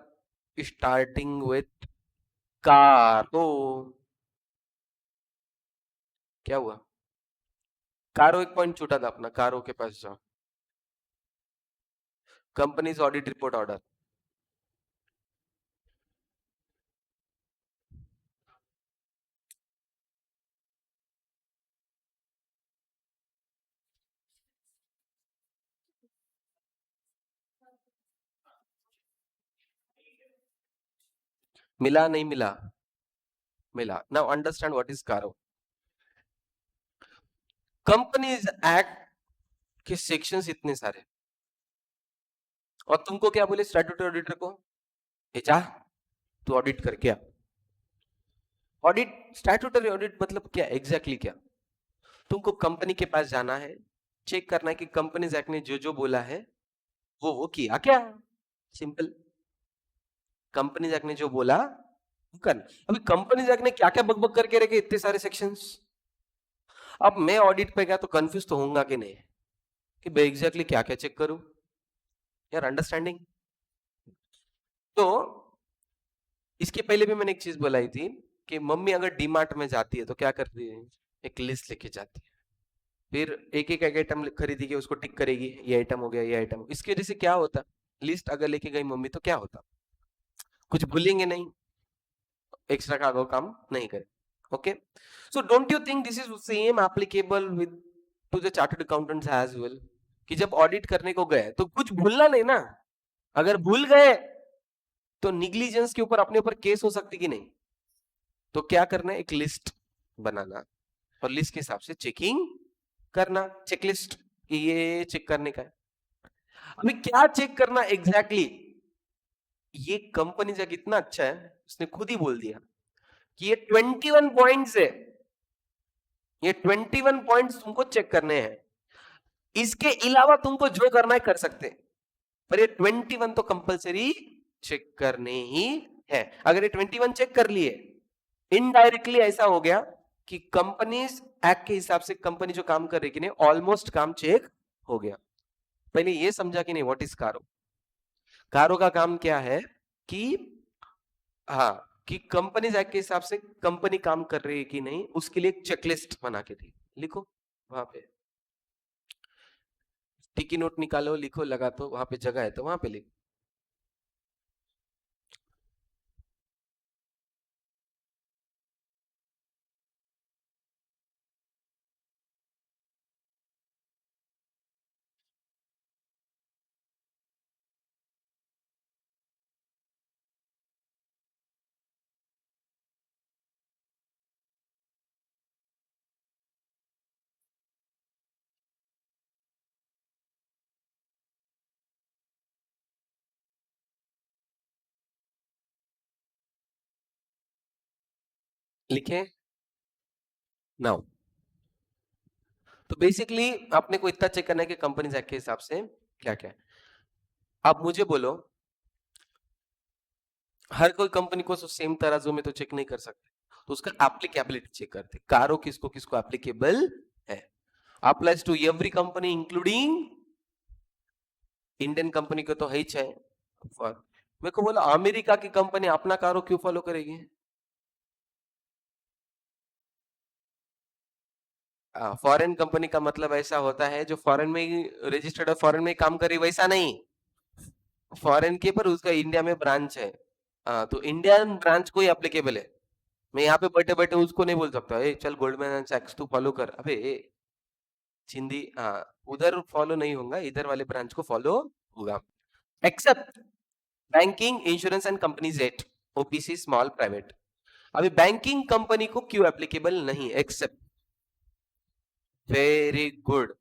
starting with car. तो क्या हुआ? कारो एक पॉइंट छूटा था अपना, कारो के पास जाओ। कंपनीज ऑडिट रिपोर्ट ऑर्डर, मिला नहीं मिला? मिला। नाउ अंडरस्टैंड व्हाट इज कारो। कंपनीज एक्ट के सेक्शंस इतने सारे, और तुमको क्या बोले स्टैट्यूटरी ऑडिटर को, ए जा तू ऑडिट करके आ। ऑडिट, स्टैट्यूटरी ऑडिट मतलब क्या एग्जैक्टली क्या? तुमको कंपनी के पास जाना है, चेक करना है कि कंपनीज एक्ट ने जो जो बोला है वो किया क्या। सिंपल, कंपनीज एक्ट ने जो बोला वो करना। अभी कंपनीज एक्ट ने क्या क्या बकबक करके रखे इतने सारे सेक्शंस। अब मैं ऑडिट पे गया तो कंफ्यूज तो होऊंगा कि नहीं कि भाई एग्जैक्टली क्या क्या चेक करूं यार, अंडरस्टैंडिंग। तो इसके पहले भी मैंने एक चीज बोलाई थी कि मम्मी अगर डीमार्ट में जाती है तो क्या करती है, एक लिस्ट लेके जाती है, फिर एक एक आइटम खरीदेगी, उसको टिक करेगी, ये आइटम हो गया, ये आइटम। इसकी वजह से क्या होता, लिस्ट अगर लेके गई मम्मी तो क्या होता, कुछ भूलेंगे नहीं, एक्स्ट्रा का काम नहीं करे। Okay, so don't you think this is same applicable with to the chartered accountants as well, कि जब ऑडिट करने को गए तो कुछ भूलना नहीं ना। अगर भूल गए तो निग्लिजेंस के ऊपर अपने ऊपर केस हो सकती कि नहीं। तो क्या करना है, एक लिस्ट बनाना, और लिस्ट के हिसाब से चेकिंग करना, चेकलिस्ट कि ये चेक करने का है। अभी क्या चेक करना एग्जैक्टली ये कंपनी का कितना अच्छा है, उसने खुद ही बोल दिया कि ये 21 पॉइंट्स है, ये 21 पॉइंट्स तुमको चेक करने हैं। इसके अलावा तुमको जो करना है कर सकते हैं, पर ये 21 तो कंपलसरी चेक करने ही है। अगर ये 21 चेक कर लिए, इनडायरेक्टली ऐसा हो गया कि कंपनीज एक्ट के हिसाब से कंपनी जो काम कर रही कि नहीं ऑलमोस्ट काम चेक हो गया। पहले ये समझा कि नहीं व्हाट इज कारो। कारो का काम क्या है कि हाँ, कि कंपनीज एक्ट के हिसाब से कंपनी काम कर रही है कि नहीं उसके लिए एक चेकलिस्ट बना के दी। लिखो वहां पे, टिकी नोट निकालो, लिखो, लगा तो वहां पे जगह है तो वहां पे लिखो। लिखे नाउ। तो बेसिकली आपने को इतना चेक करना है कि कंपनीज एक्ट के हिसाब से क्या क्या है। अब मुझे बोलो, हर कोई कंपनी को सेम तराजू में तो चेक नहीं कर सकते, तो उसका एप्लीकेबिलिटी चेक करते, कारो किसको किसको एप्लीकेबल है। Applies to every company including Indian company को तो है ही है। मेरे को बोला अमेरिका की कंपनी अपना कारो क्यों फॉलो करेगी? फॉरेन कंपनी का मतलब ऐसा होता है जो फॉरेन में ही रजिस्टर्ड और फॉरेन में ही काम करे, वैसा नहीं। फॉरेन के पर उसका इंडिया में ब्रांच है, तो इंडियन ब्रांच को ही एप्लीकेबल है। मैं यहाँ पे बैठे बैठे उसको नहीं बोल सकता ए चल गोल्डमैन सैक्स तू फॉलो कर, अबे चिंदी, उधर फॉलो नहीं होगा, इधर वाले ब्रांच को फॉलो होगा। Except banking insurance and companies act, OPC small private. अभी बैंकिंग कंपनी को क्यों एप्लीकेबल नहीं? एक्सेप्ट, वेरी गुड,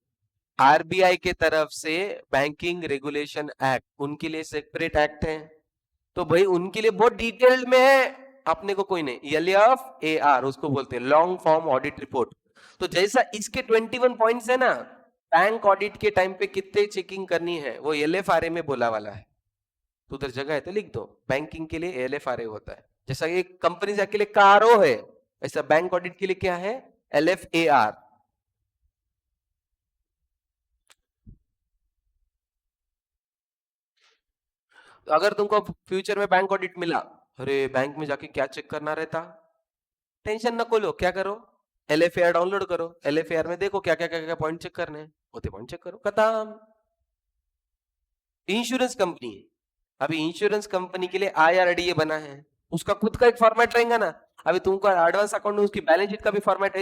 आरबीआई के तरफ से बैंकिंग रेगुलेशन एक्ट उनके लिए सेपरेट एक्ट है, तो भाई उनके लिए बहुत डिटेल्ड में है, अपने को कोई नहीं। LFAR उसको बोलते हैं, लॉन्ग फॉर्म ऑडिट रिपोर्ट। तो जैसा इसके 21 पॉइंट्स है ना, बैंक ऑडिट के टाइम पे कितने चेकिंग करनी है वो LFRA में बोला वाला है। तो उधर जगह है तो लिख दो, बैंकिंग के लिए LFRA होता है। जैसा एक कंपनी के लिए कारो है, ऐसा बैंक ऑडिट के लिए क्या है? LFAR। तो अगर तुमको फ्यूचर में बैंक ऑडिट मिला, अरे बैंक में जाके क्या चेक करना रहता, टेंशन न को लो, क्या करो LFAR डाउनलोड करो, LFAR में देखो क्या क्या क्या क्या पॉइंट चेक करने हैं, होते पॉइंट चेक करो, खत्म। इंश्योरेंस कंपनी है, अभी इंश्योरेंस कंपनी के लिए IRDA बना है, उसका खुद का एक फॉर्मेट रहेगा ना। अभी तुमको एडवांस अकाउंट में उसकी बैलेंस शीट का भी फॉर्मेट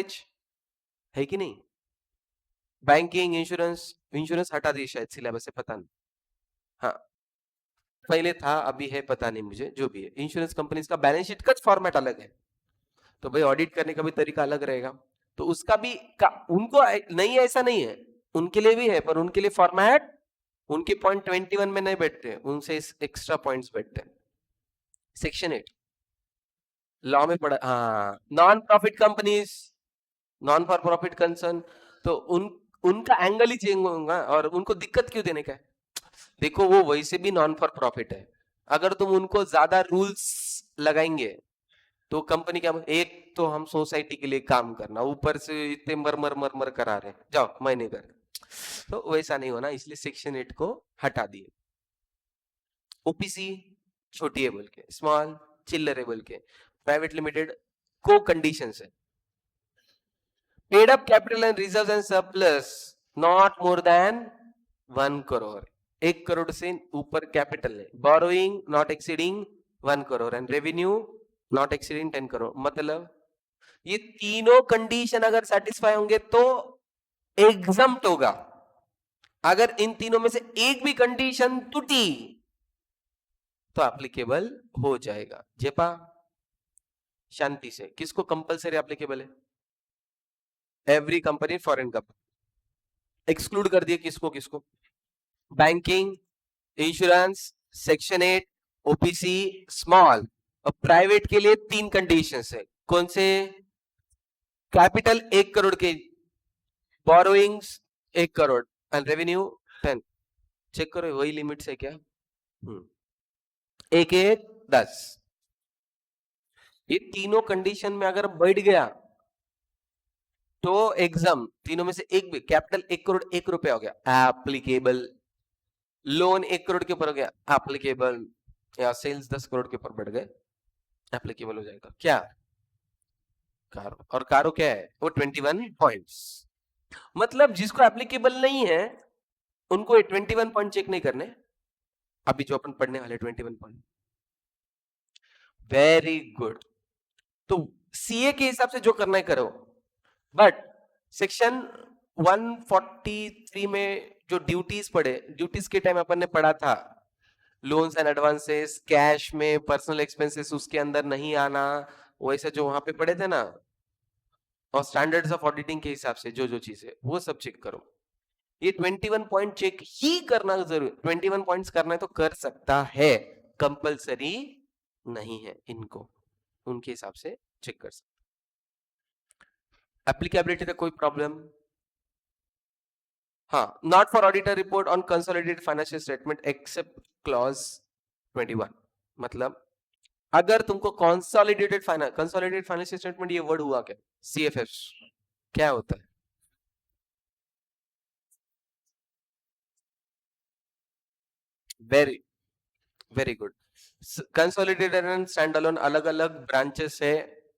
है कि नहीं? बैंकिंग इंश्योरेंस, इंश्योरेंस हटा दिए शायद सिलेबस से, पता नहीं। हाँ पहले था अभी है पता नहीं मुझे, जो भी है इंश्योरेंस कंपनी का बैलेंस शीट का फॉर्मेट अलग है, तो भाई ऑडिट करने का भी तरीका अलग रहेगा। तो उसका भी उनको नहीं है ऐसा नहीं है, उनके लिए भी है, पर उनके लिए फॉर्मेट उनके पॉइंट 21 में नहीं बैठते, उनसे एक्स्ट्रा पॉइंट्स बैठते हैं। सेक्शन 8 लॉ में पढ़ा, हाँ, non profit companies, non for profit concern, तो उनका एंगल ही चेंज होगा, और उनको दिक्कत क्यों देने का है? देखो वो वैसे भी नॉन फॉर प्रॉफिट है, अगर तुम उनको ज्यादा रूल्स लगाएंगे तो कंपनी क्या, एक तो हम सोसाइटी के लिए काम करना, ऊपर से इतने मर मर मर मर करा रहे, जाओ महीने कर, तो वैसा नहीं होना, इसलिए सेक्शन 8 को हटा दिए। ओपीसी छोटी है बोल के, स्मॉल चिल्लर है बोल के, प्राइवेट लिमिटेड को कंडीशंस है, paid up capital and reserve and surplus not more than 1 crore, 1 crore से ऊपर कैपिटल है, borrowing not exceeding 1 crore and revenue not exceeding 10 crore. मतलब ये तीनों कंडीशन अगर सेटिस्फाई होंगे तो एग्जम्प्ट होगा, अगर इन तीनों में से एक भी कंडीशन टूटी तो एप्लीकेबल हो जाएगा। जेपा शांति से, किसको कंपलसरी एप्लीकेबल है? Every company, foreign company, exclude कर दिए किसको किसको? Banking, insurance, section 8, OPC, small. और प्राइवेट के लिए 3 कंडीशंस है, कौन से? कैपिटल 1 करोड़ के, borrowings 1 crore and revenue 10। Check करो वही लिमिट है क्या? एक एक 10, ये तीनों कंडीशन में अगर बैठ गया तो एग्जाम, तीनों में से एक भी, कैपिटल 1 करोड़ 1 रुपया हो गया एप्लीकेबल, लोन 1 करोड़ के ऊपर हो गया एप्लीकेबल, या सेल्स 10 करोड़ के ऊपर बढ़ गए एप्लीकेबल हो जाएगा। क्या कारो, और कारो क्या है वो 21 पॉइंट्स, मतलब जिसको एप्लीकेबल नहीं है उनको ये 21 पॉइंट चेक नहीं करने, अभी जो अपन पढ़ने वाले 21 पॉइंट। वेरी गुड, तो सीए के हिसाब से जो करना है करो, बट सेक्शन 143 में जो ड्यूटीज पढ़े, ड्यूटीज के टाइम अपन ने पढ़ा था लोन्स एंड एडवांसेस, कैश में पर्सनल एक्सपेंसेस उसके अंदर नहीं आना, वैसे जो वहां पे पढ़े थे ना, और स्टैंडर्ड्स ऑफ ऑडिटिंग के हिसाब से जो जो चीजें वो सब चेक करो। ये 21 पॉइंट चेक ही करना जरूरी, 21 पॉइंट्स करना है तो कर सकता है, कंपलसरी नहीं है, इनको उनके हिसाब से चेक कर सकते। एप्लीकेबिलिटी का कोई प्रॉब्लम? हाँ, not for auditor report on consolidated financial statement except clause 21। मतलब अगर तुमको कंसोलिडेटेड फाइनेंशियल स्टेटमेंट, ये वर्ड हुआ क्या? सीएफएस क्या होता है? Very very good. Consolidated and standalone अलग अलग ब्रांचेस है,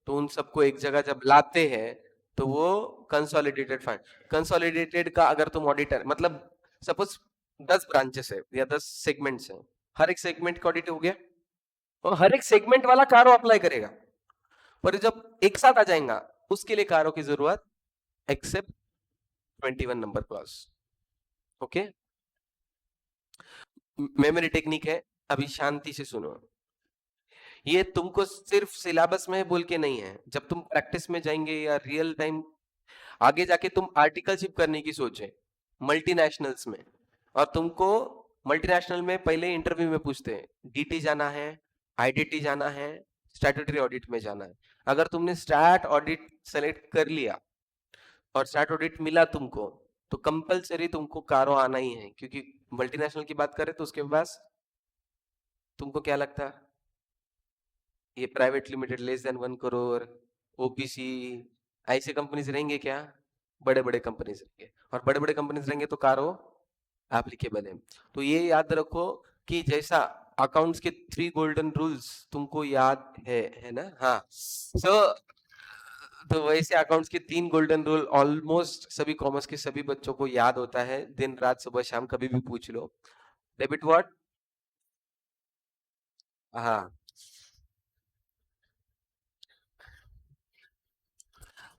तो उन सबको एक जगह जब लाते हैं तो वो कंसोलिडेटेड फाइल। कंसोलिडेटेड का अगर तुम ऑडिटर, मतलब सपोज 10 ब्रांचेस है या 10 सेगमेंट्स है, हर एक सेगमेंट का ऑडिट हो गया, और हर एक सेगमेंट वाला कारो अप्लाई करेगा, पर जब एक साथ आ जाएगा उसके लिए कारो की जरूरत except 21 number clause. Okay, memory technique है, अभी शांति से सुनो। ये तुमको सिर्फ सिलेबस में बोल के नहीं है, जब तुम प्रैक्टिस में जाएंगे या रियल टाइम आगे जाके तुम आर्टिकलशिप करने की सोचे मल्टीनेशनल्स में, और तुमको मल्टीनेशनल में पहले इंटरव्यू में पूछते हैं डीटी जाना है, आईडीटी जाना है, स्टैट्यूटरी ऑडिट में जाना है। अगर तुमने स्टैट ऑडिट सेलेक्ट कर लिया और स्टैट ऑडिट मिला तुमको, तो कंपलसरी तुमको कारो आना ही है, क्योंकि मल्टीनेशनल की बात करें तो उसके पास तुमको क्या लगता है, ये private limited less than 1 crore, OPC, ऐसे कंपनीज रहेंगे क्या? बड़े बड़े कंपनीज रहेंगे, और बड़े बड़े कंपनीज रहेंगे तो कारो एप्लीकेबल है। तो ये याद रखो कि जैसा अकाउंट्स के 3 गोल्डन रूल्स तुमको याद है ना? हाँ। सो तो वैसे अकाउंट्स के 3 गोल्डन रूल ऑलमोस्ट सभी कॉमर्स के सभी बच्चों को याद होता है, दिन रात सुबह शाम कभी भी पूछ लो। Debit what? हाँ,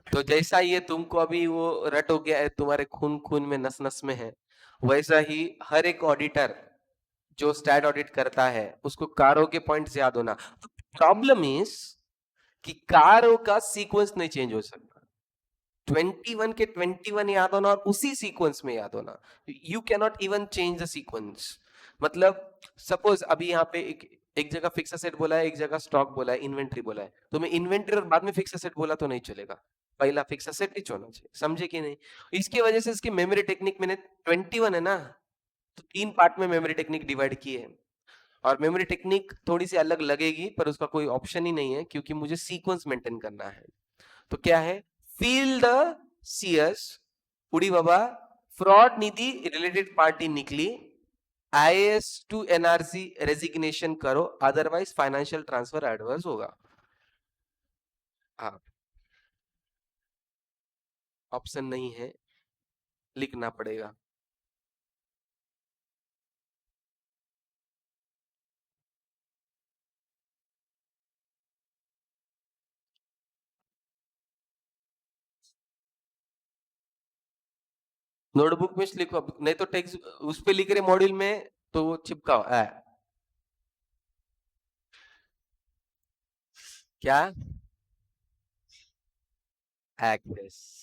तो जैसा ये तुमको अभी वो रट हो गया है, तुम्हारे खून खून में नस नस में है, वैसा ही हर एक ऑडिटर जो स्टैट ऑडिट करता है उसको कारो के पॉइंट्स याद होना। प्रॉब्लम इज कि कारो का सीक्वेंस नहीं चेंज हो सकता। 21 के 21 याद होना और उसी सीक्वेंस में याद होना, you cannot even change the sequence. मतलब सपोज अभी यहाँ पे एक जगह फिक्स एसेट बोला है, एक जगह स्टॉक बोला है, इन्वेंट्री बोला है, तो मैं इन्वेंट्री और बाद में फिक्स एसेट बोला तो नहीं चलेगा, पहला फिक्स एसेट ही होना चाहिए, समझे कि नहीं? इसकी वजह से इसकी मेमोरी टेक्निक मैंने 21 है ना, तो 3 पार्ट में मेमोरी टेक्निक डिवाइड की है। और मेमोरी टेक्निक थोड़ी सी अलग लगेगी, पर उसका कोई ऑप्शन ही नहीं है, क्योंकि मुझे सीक्वेंस मेंटेन करना है। तो क्या है? फील द सीएस, उड़ी बाबा, फ्रॉड निधि रिलेटेड पार्टी निकली, आईएएस टू एनआरसी रेजिग्नेशन करो, अदरवाइज फाइनेंशियल ट्रांसफर एडवर्स होगा। हाँ, ऑप्शन नहीं है, लिखना पड़ेगा। नोटबुक में लिखो, नहीं तो टेक्स्ट उस पे लिख रहे मॉड्यूल में, तो वो चिपकाओ क्या? एक्सेस।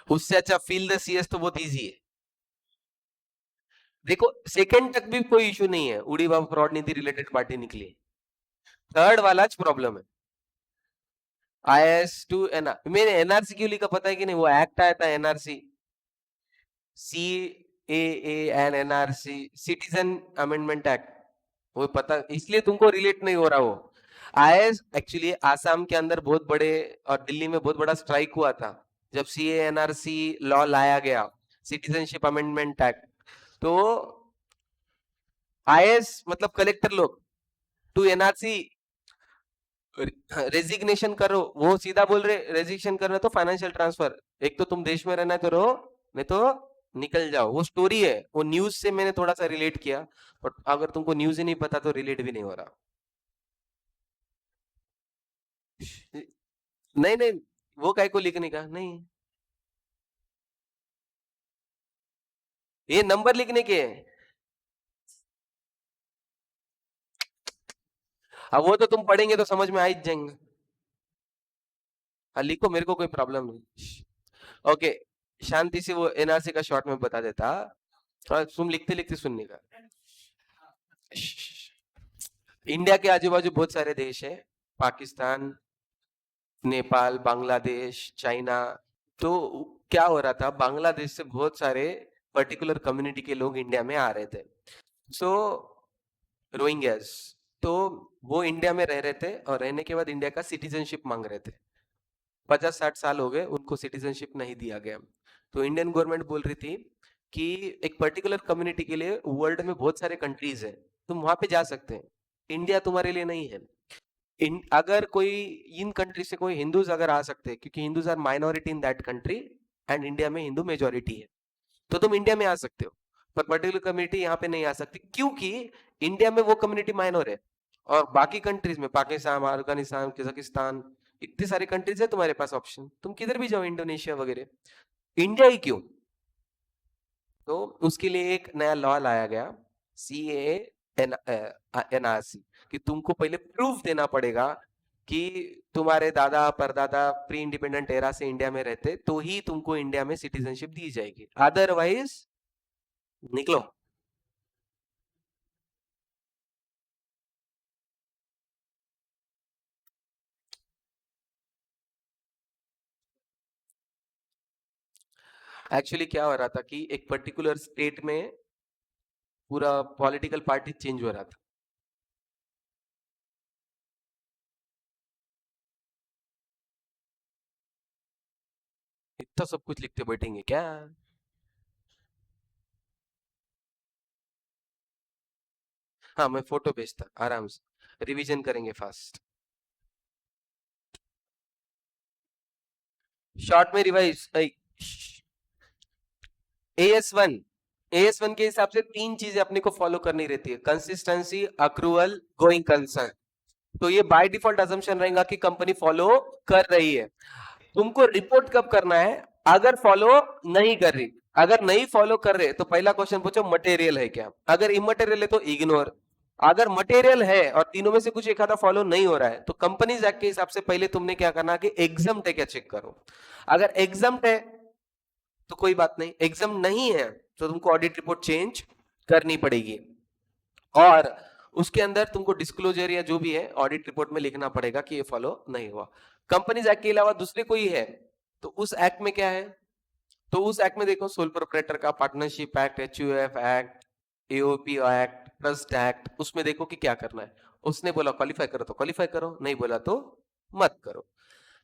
उससे अच्छा फील द सीएस तो बहुत इजी है। देखो सेकंड तक भी कोई इशू नहीं है, उड़ी बाबा फ्रॉड नीति रिलेटेड पार्टी निकली, थर्ड वाला प्रॉब्लम है। आईएस टू मैंने एनआरसी क्यों लिखा पता है कि नहीं? वो एक्ट आया था NRC, C A and NRC, citizen amendment act, वो पता, इसलिए तुमको रिलेट नहीं हो रहा वो। आईएस एक्चुअली आसाम के अंदर बहुत बड़े और दिल्ली में बहुत बड़ा स्ट्राइक हुआ था जब सी एनआरसी लॉ लाया गया, सिटीजनशिप अमेंडमेंट एक्ट। तो आईएस मतलब कलेक्टर लोग, टू एनआरसी रेजिग्नेशन करो, वो सीधा बोल रहे रेजिग्नेशन करना तो फाइनेंशियल ट्रांसफर, एक तो तुम देश में रहना करो, नहीं तो निकल जाओ। वो स्टोरी है, वो न्यूज से मैंने थोड़ा सा रिलेट किया, बट अगर तुमको न्यूज ही नहीं पता तो रिलेट भी नहीं हो रहा। नहीं नहीं, वो काय को लिखने का नहीं। ये नंबर लिखने के हैं। अब वो तो तुम पढ़ेंगे तो समझ में आ ही जाएंगे। हाँ लिखो, मेरे को कोई प्रॉब्लम नहीं। ओके, शांति से वो एनआरसी का शॉर्ट में बता देता। थोड़ा तुम लिखते लिखते सुनने का। इंडिया के आजू बाजू बहुत सारे देश है, पाकिस्तान, नेपाल, बांग्लादेश, चाइना। तो क्या हो रहा था, बांग्लादेश से बहुत सारे पर्टिकुलर कम्युनिटी के लोग इंडिया में आ रहे थे। सो रोहिंग्यास, तो वो इंडिया में रह रहे थे और रहने के बाद इंडिया का सिटीजनशिप मांग रहे थे। 50-60 साल हो गए, उनको सिटीजनशिप नहीं दिया गया। तो इंडियन गवर्नमेंट बोल रही थी कि एक पर्टिकुलर कम्युनिटी के लिए वर्ल्ड में बहुत सारे कंट्रीज है, तुम वहां पे जा सकते हैं, इंडिया तुम्हारे लिए नहीं है। अगर कोई इन कंट्री से कोई हिंदूज अगर आ सकते हैं, क्योंकि Hindus are minority in that country and India में हिंदू मेजोरिटी है, तो तुम इंडिया में आ सकते हो। पर पर्टिकुलर कम्युनिटी यहाँ पे नहीं आ सकती, क्योंकि इंडिया में वो कम्युनिटी माइनॉर है और बाकी कंट्रीज में पाकिस्तान, अफगानिस्तान, कजाकिस्तान, इतने सारे कंट्रीज है तुम्हारे पास ऑप्शन, तुम किधर भी जाओ, इंडोनेशिया वगैरह, इंडिया ही क्यों। तो उसके लिए एक नया लॉ लाया गया, CAA-NRC, कि तुमको पहले प्रूफ देना पड़ेगा कि तुम्हारे दादा परदादा प्री इंडिपेंडेंट एरा से इंडिया में रहते, तो ही तुमको इंडिया में सिटीजनशिप दी जाएगी, अदरवाइज निकलो। एक्चुअली क्या हो रहा था कि एक पर्टिकुलर स्टेट में पूरा पॉलिटिकल पार्टी चेंज हो रहा था। इतना सब कुछ लिखते बैठेंगे क्या। हाँ मैं फोटो भेजता आराम से, रिवीजन करेंगे फास्ट। शॉर्ट में रिवाइज, AS1, AS1 के हिसाब से 3 चीजें अपने को फॉलो करनी रहती है, कंसिस्टेंसी, अक्रूवल, गोइंग कंसर्न। तो ये बाय डिफॉल्ट अजम्पशन रहेगा कि कंपनी फॉलो कर रही है। तुमको रिपोर्ट कब करना है, अगर फॉलो नहीं कर रही। अगर नहीं फॉलो कर रहे तो पहला क्वेश्चन पूछो मटेरियल है क्या, अगर इमटेरियल है तो इग्नोर। अगर मटेरियल है और तीनों में से कुछ एक आधा फॉलो नहीं हो रहा है, तो कंपनीज एक्ट के हिसाब से पहले तुमने क्या करना कि एग्जम्प्ट है क्या चेक करो। अगर एग्जम्प्ट है तो कोई बात नहीं, एग्जाम नहीं है तो तुमको ऑडिट रिपोर्ट चेंज करनी पड़ेगी, और उसके अंदर तुमको डिस्क्लोजर या जो भी है ऑडिट रिपोर्ट में लिखना पड़ेगा कि ये फॉलो नहीं हुआ। कंपनीज एक्ट के अलावा दूसरे कोई है तो उस एक्ट में क्या है, तो उस एक्ट में देखो सोल प्रोप्राइटर का, partnership act, HUF act, AOP act, trust act, उसमें देखो कि क्या करना है। उसने बोला क्वालिफाई करो तो क्वालिफाई करो, नहीं बोला तो मत करो।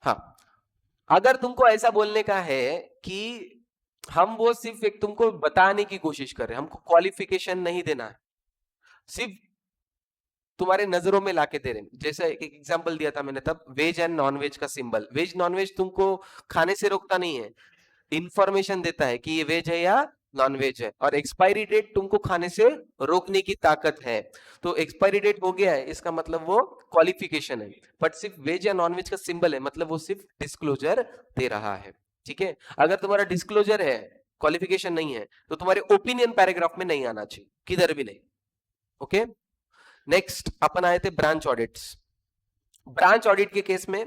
हाँ, अगर तुमको ऐसा बोलने का है कि हम वो सिर्फ एक तुमको बताने की कोशिश कर रहे हैं, हमको क्वालिफिकेशन नहीं देना है, सिर्फ तुम्हारे नजरों में लाके दे रहे हैं। जैसे एक एग्जांपल दिया था मैंने तब, वेज एंड नॉन वेज का सिंबल, वेज नॉन वेज तुमको खाने से रोकता नहीं है, इंफॉर्मेशन देता है कि ये वेज है या नॉन वेज है, और एक्सपायरी डेट तुमको खाने से रोकने की ताकत है। तो एक्सपायरी डेट हो गया है, इसका मतलब वो क्वालिफिकेशन है, बट सिर्फ वेज या नॉन वेज का सिंबल है, मतलब वो सिर्फ डिस्क्लोजर दे रहा है। ठीक है, अगर तुम्हारा डिस्क्लोजर है, क्वालिफिकेशन नहीं है, तो तुम्हारे ओपिनियन पैराग्राफ में नहीं आना चाहिए, किधर भी नहीं। ओके, नेक्स्ट अपन आए थे ब्रांच ऑडिट्स। ब्रांच ऑडिट के केस में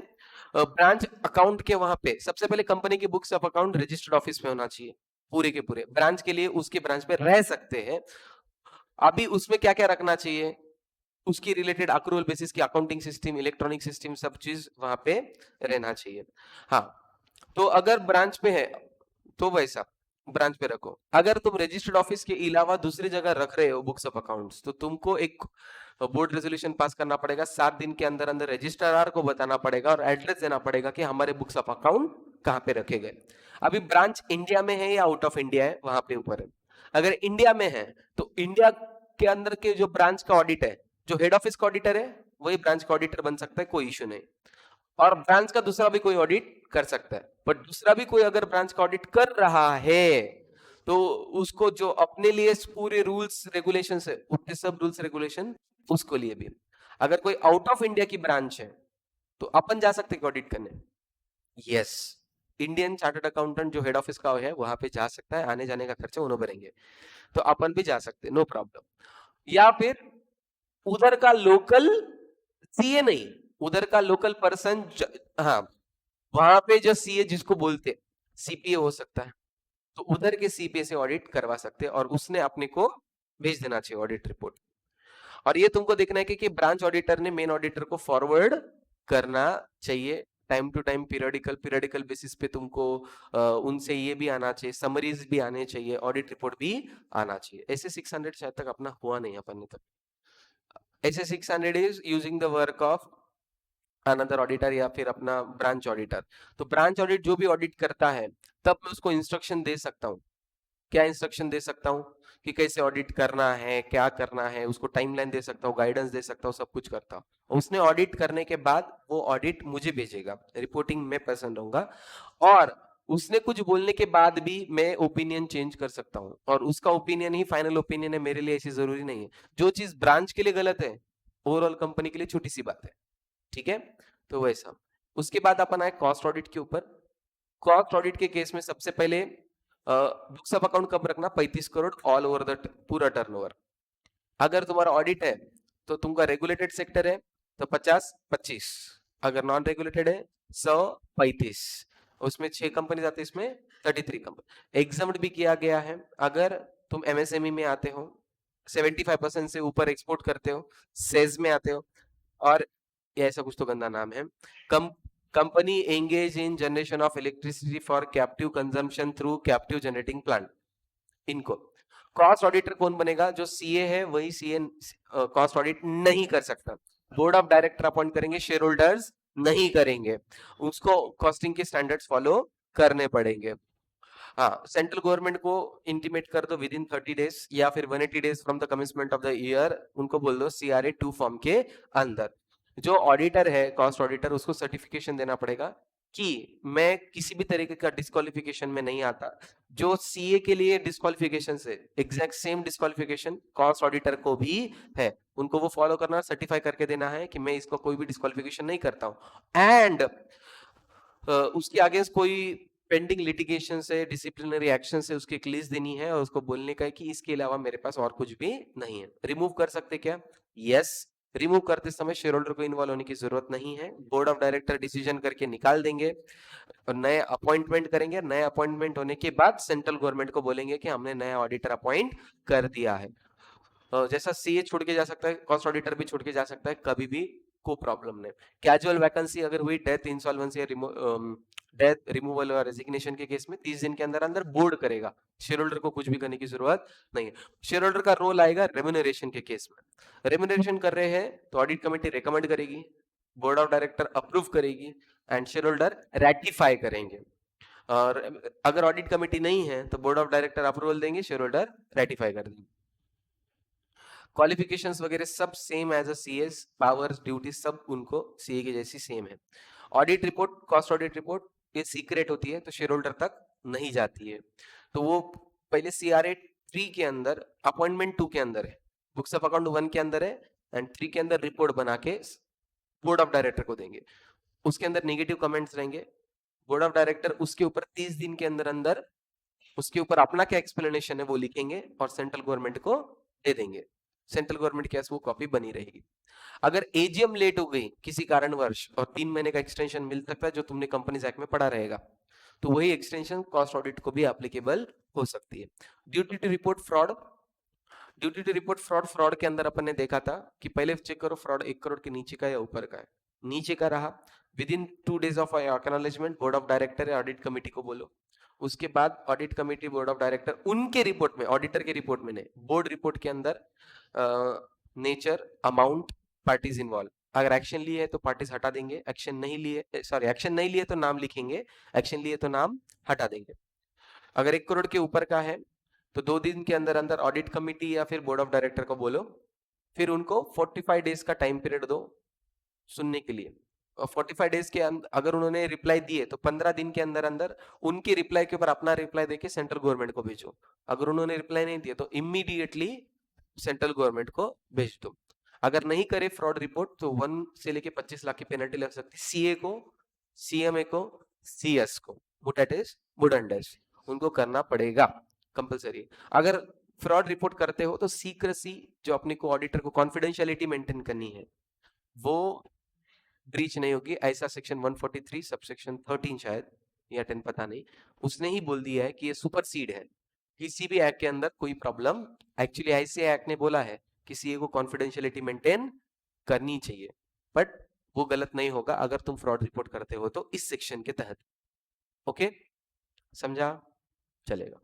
ब्रांच अकाउंट के वहां पे सबसे पहले कंपनी की books of account registered office में होना चाहिए, पूरे के पूरे ब्रांच के लिए उसके ब्रांच पे रह सकते हैं। अभी उसमें क्या क्या रखना चाहिए, उसकी रिलेटेड अक्रूवल बेसिस की अकाउंटिंग सिस्टम, इलेक्ट्रॉनिक सिस्टम, सब चीज वहां पे रहना चाहिए। हाँ, तो अगर ब्रांच पे है तो वैसा ब्रांच पे रखो। अगर तुम रजिस्टर्ड ऑफिस के अलावा दूसरी जगह रख रहे हो बुक्स ऑफ अकाउंट्स, तो तुमको एक बोर्ड रेजोल्यूशन पास करना पड़ेगा, 7 दिन के अंदर अंदर रजिस्ट्रार को बताना पड़ेगा और एड्रेस देना पड़ेगा कि हमारे बुक्स ऑफ अकाउंट कहाँ पे रखे गए। अभी ब्रांच इंडिया में है या आउट ऑफ इंडिया है वहां पे ऊपर है। अगर इंडिया में है तो इंडिया के अंदर के जो ब्रांच का ऑडिट है, जो हेड ऑफिस का ऑडिटर है वही ब्रांच का ऑडिटर बन सकता है, कोई इश्यू नहीं। और ब्रांच का दूसरा भी कोई ऑडिट कर सकता है, बट दूसरा भी कोई अगर ब्रांच का ऑडिट कर रहा है तो उसको जो अपने लिए पूरे रूल्स रेगुलेशन है, उतने सब रूल्स रेगुलेशन उसको लिए भी। अगर कोई आउट ऑफ इंडिया की ब्रांच है तो अपन जा सकते हैं ऑडिट करने, यस, इंडियन चार्टर्ड अकाउंटेंट जो हेड ऑफिस का है वहां पे जा सकता है, आने जाने का खर्चा उन्होंने भरेंगे, तो अपन भी जा सकते हैं, नो प्रॉब्लम। या फिर उधर का लोकल सीए नहीं, उधर का लोकल पर्सन, हाँ वहां पे जो सीए जिसको बोलते सीपीए हो सकता है, तो उधर के सीपीए से ऑडिट करवा सकते हैं और उसने अपने को भेज देना चाहिए ऑडिट रिपोर्ट। और ये तुमको देखना है कि ब्रांच ऑडिटर ने मेन ऑडिटर को फॉरवर्ड करना चाहिए time to time, periodical periodical basis पे तुमको उनसे ये भी आना चाहिए, समरीज भी आने चाहिए, ऑडिट रिपोर्ट भी आना चाहिए। ऐसे 600 शायद तक अपना हुआ नहीं अपन ने तक। ऐसे 600 is using the work of another auditor या फिर अपना ब्रांच ऑडिटर। तो ब्रांच ऑडिट जो भी ऑडिट करता है तब मैं उसको इंस्ट्रक्शन दे सकता हूँ। क्या इंस्ट्रक्शन दे सकता हूँ कि कैसे ऑडिट करना है, क्या करना है, उसको टाइमलाइन दे सकता हूँ, गाइडेंस दे सकता हूँ, सब कुछ करता हूँ। उसने ऑडिट करने के बाद वो ऑडिट मुझे भेजेगा, रिपोर्टिंग में प्रेजेंट रहूंगा, और उसने कुछ बोलने के बाद भी मैं ओपिनियन चेंज कर सकता हूँ, और उसका ओपिनियन ही फाइनल ओपिनियन है, मेरे लिए ऐसी जरूरी नहीं है। जो चीज ब्रांच के लिए गलत है ओवरऑल कंपनी के लिए छोटी सी बात है, ठीक है। तो वैसा उसके बाद अपन आए कॉस्ट ऑडिट के ऊपर। कॉस्ट ऑडिट के केस में सबसे पहले बुक्स ऑफ अकाउंट कब रखना, 35 करोड़ ऑल ओवर द पूरा टर्नओवर। अगर तुम्हारा ऑडिट है तो तुमका रेगुलेटेड सेक्टर है तो 50-25, अगर नॉन रेगुलेटेड है 100-35, उसमें 6 कंपनी आते हैं, इसमें 33 कंपनी। एग्जाम्ड भी किया गया है अगर तुम एमएसएमई में आते हो, 75% से ऊपर एक्सपोर्ट करते हो, सेज में आते हो, और ये ऐसा कुछ तो गंदा नाम है, कम company engaged in generation of electricity for captive consumption through captive generating plant. इनको कॉस्ट ऑडिटर कौन बनेगा, जो सीए है वही सीए कॉस्ट ऑडिट नहीं कर सकता। बोर्ड ऑफ डायरेक्टर अपॉइंट करेंगे, शेयर होल्डर्स नहीं करेंगे, उसको कॉस्टिंग के स्टैंडर्ड्स फॉलो करने पड़ेंगे। हाँ, सेंट्रल गवर्नमेंट को इंटीमेट कर दो विद इन 30 डेज या फिर 180 days from the commencement of the year, उनको बोल दो CRA 2 फॉर्म के अंदर। जो ऑडिटर है कॉस्ट ऑडिटर, उसको सर्टिफिकेशन देना पड़ेगा कि मैं किसी भी तरीके का डिस्क्वालिफिकेशन में नहीं आता। जो सीए के लिए डिस्क्वालिफिकेशन है exact same disqualification cost auditor को भी है, उनको वो फॉलो करना, सर्टिफाई करके देना है कि मैं इसको कोई भी डिस्क्वालिफिकेशन नहीं करता हूं। एंड उसके आगे कोई पेंडिंग लिटिगेशन से, डिसिप्लिनरी एक्शन से उसकी एक लिस्ट देनी है और उसको बोलने का है कि इसके अलावा मेरे पास और कुछ भी नहीं है। रिमूव कर सकते क्या, यस। रिमूव करते समय शेयर होल्डर को इन्वॉल्व होने की जरूरत नहीं है, बोर्ड ऑफ डायरेक्टर डिसीजन करके निकाल देंगे और नए अपॉइंटमेंट करेंगे। नए अपॉइंटमेंट होने के बाद सेंट्रल गवर्नमेंट को बोलेंगे कि हमने नया ऑडिटर अपॉइंट कर दिया है। जैसा सीए छोड़ के जा सकता है, कॉस्ट ऑडिटर भी छोड़ के जा सकता है, कभी भी कोई प्रॉब्लम नहीं। कैजुअल वैकेंसी अगर हुई, डेथ, इंसॉल्वेंसी या डेथ, रिमूवल और रेजिग्नेशन के केस में 30 दिन के अंदर अंदर बोर्ड करेगा, शेयर होल्डर को कुछ भी करने की जरूरत नहीं है। शेयर होल्डर का रोल आएगा रेम्यूनरेशन के केस में। रेम्यूनरेशन कर रहे हैं तो ऑडिट कमेटी रेकमेंड करेगी, बोर्ड ऑफ डायरेक्टर अप्रूव करेगी एंड शेयर होल्डर रेटिफाई करेंगे। और अगर ऑडिट कमेटी नहीं है तो बोर्ड ऑफ डायरेक्टर अप्रूवल देंगे, शेयर होल्डर रेटिफाई कर देंगे। क्वालिफिकेशंस वगैरह सब same as a CS, powers duty सब उनको सीए की जैसी सेम है। Audit report, cost audit report ये सीक्रेट होती है तो शेयर होल्डर तक नहीं जाती है, तो वो पहले CRA 3 के अंदर, अपॉइंटमेंट 2 के अंदर है, बुक्स ऑफ अकाउंट 1 के अंदर है एंड 3 के अंदर रिपोर्ट बना के बोर्ड ऑफ डायरेक्टर को देंगे। उसके अंदर नेगेटिव कमेंट्स रहेंगे, बोर्ड ऑफ डायरेक्टर उसके ऊपर 30 दिन के अंदर अंदर उसके ऊपर अपना क्या एक्सप्लेनेशन है वो लिखेंगे और सेंट्रल गवर्नमेंट को दे देंगे। सेंट्रल गवर्नमेंट के पास वो कॉपी बनी रहेगी। अगर एजीएम लेट हो गई किसी कारणवश और 3 महीने का एक्सटेंशन मिल सकता है जो तुमने कंपनीज एक्ट में पढ़ा रहेगा, तो वही एक्सटेंशन कॉस्ट ऑडिट को भी एप्लीकेबल हो सकती है। Duty to report fraud, duty to report fraud, fraud के अंदर अपन ने देखा था कि पहले चेक करो फ्रॉड 1 करोड़ के नीचे का या ऊपर का है। नीचे का रहा, with in 2 days of acknowledgement board of director या ऑडिट कमेटी को बोलो। उसके बाद audit committee, board of director उनके रिपोर्ट में, ऑडिटर के रिपोर्ट में नहीं, बोर्ड रिपोर्ट के अंदर नेचर, अमाउंट, पार्टीज इन्वॉल्व, अगर एक्शन लिए है तो पार्टीज हटा देंगे, एक्शन नहीं लिए, सॉरी एक्शन नहीं लिए तो नाम लिखेंगे, एक्शन लिए तो नाम हटा देंगे। अगर 1 करोड़ के ऊपर का है तो 2 दिन के अंदर अंदर ऑडिट कमिटी या फिर बोर्ड ऑफ डायरेक्टर को बोलो, फिर उनको 45 डेज का टाइम पीरियड दो सुनने के लिए। और 45 डेज के अंदर अगर उन्होंने रिप्लाई दिए तो 15 दिन के अंदर अंदर उनके रिप्लाई के ऊपर अपना रिप्लाई देके सेंट्रल गवर्नमेंट को भेजो। अगर उन्होंने रिप्लाई नहीं दिया तो इमीडिएटली सेंट्रल गवर्नमेंट को भेज दो। अगर नहीं करे फ्रॉड रिपोर्ट तो 1 से लेके 25 लाख की पेनल्टी लग सकती है, सीए को, सीएमए को, सीएस को। that is wouldn't dash, उनको करना पड़ेगा कंपलसरी। अगर फ्रॉड रिपोर्ट करते हो तो सीक्रेसी जो अपने को ऑडिटर को कॉन्फिडेंशियलिटी मेंटेन करनी है वो ब्रीच नहीं होगी। ऐसा सेक्शन 143 सबसेक्शन 13 शायद या 10 पता नहीं, उसने ही बोल दिया है कि ये सुपरसीड है किसी भी एक्ट के अंदर कोई प्रॉब्लम। एक्चुअली ऐसे एक्ट ने बोला है किसी को कॉन्फिडेंशियलिटी मेंटेन करनी चाहिए, बट वो गलत नहीं होगा अगर तुम फ्रॉड रिपोर्ट करते हो तो इस सेक्शन के तहत। ओके, समझा? चलेगा।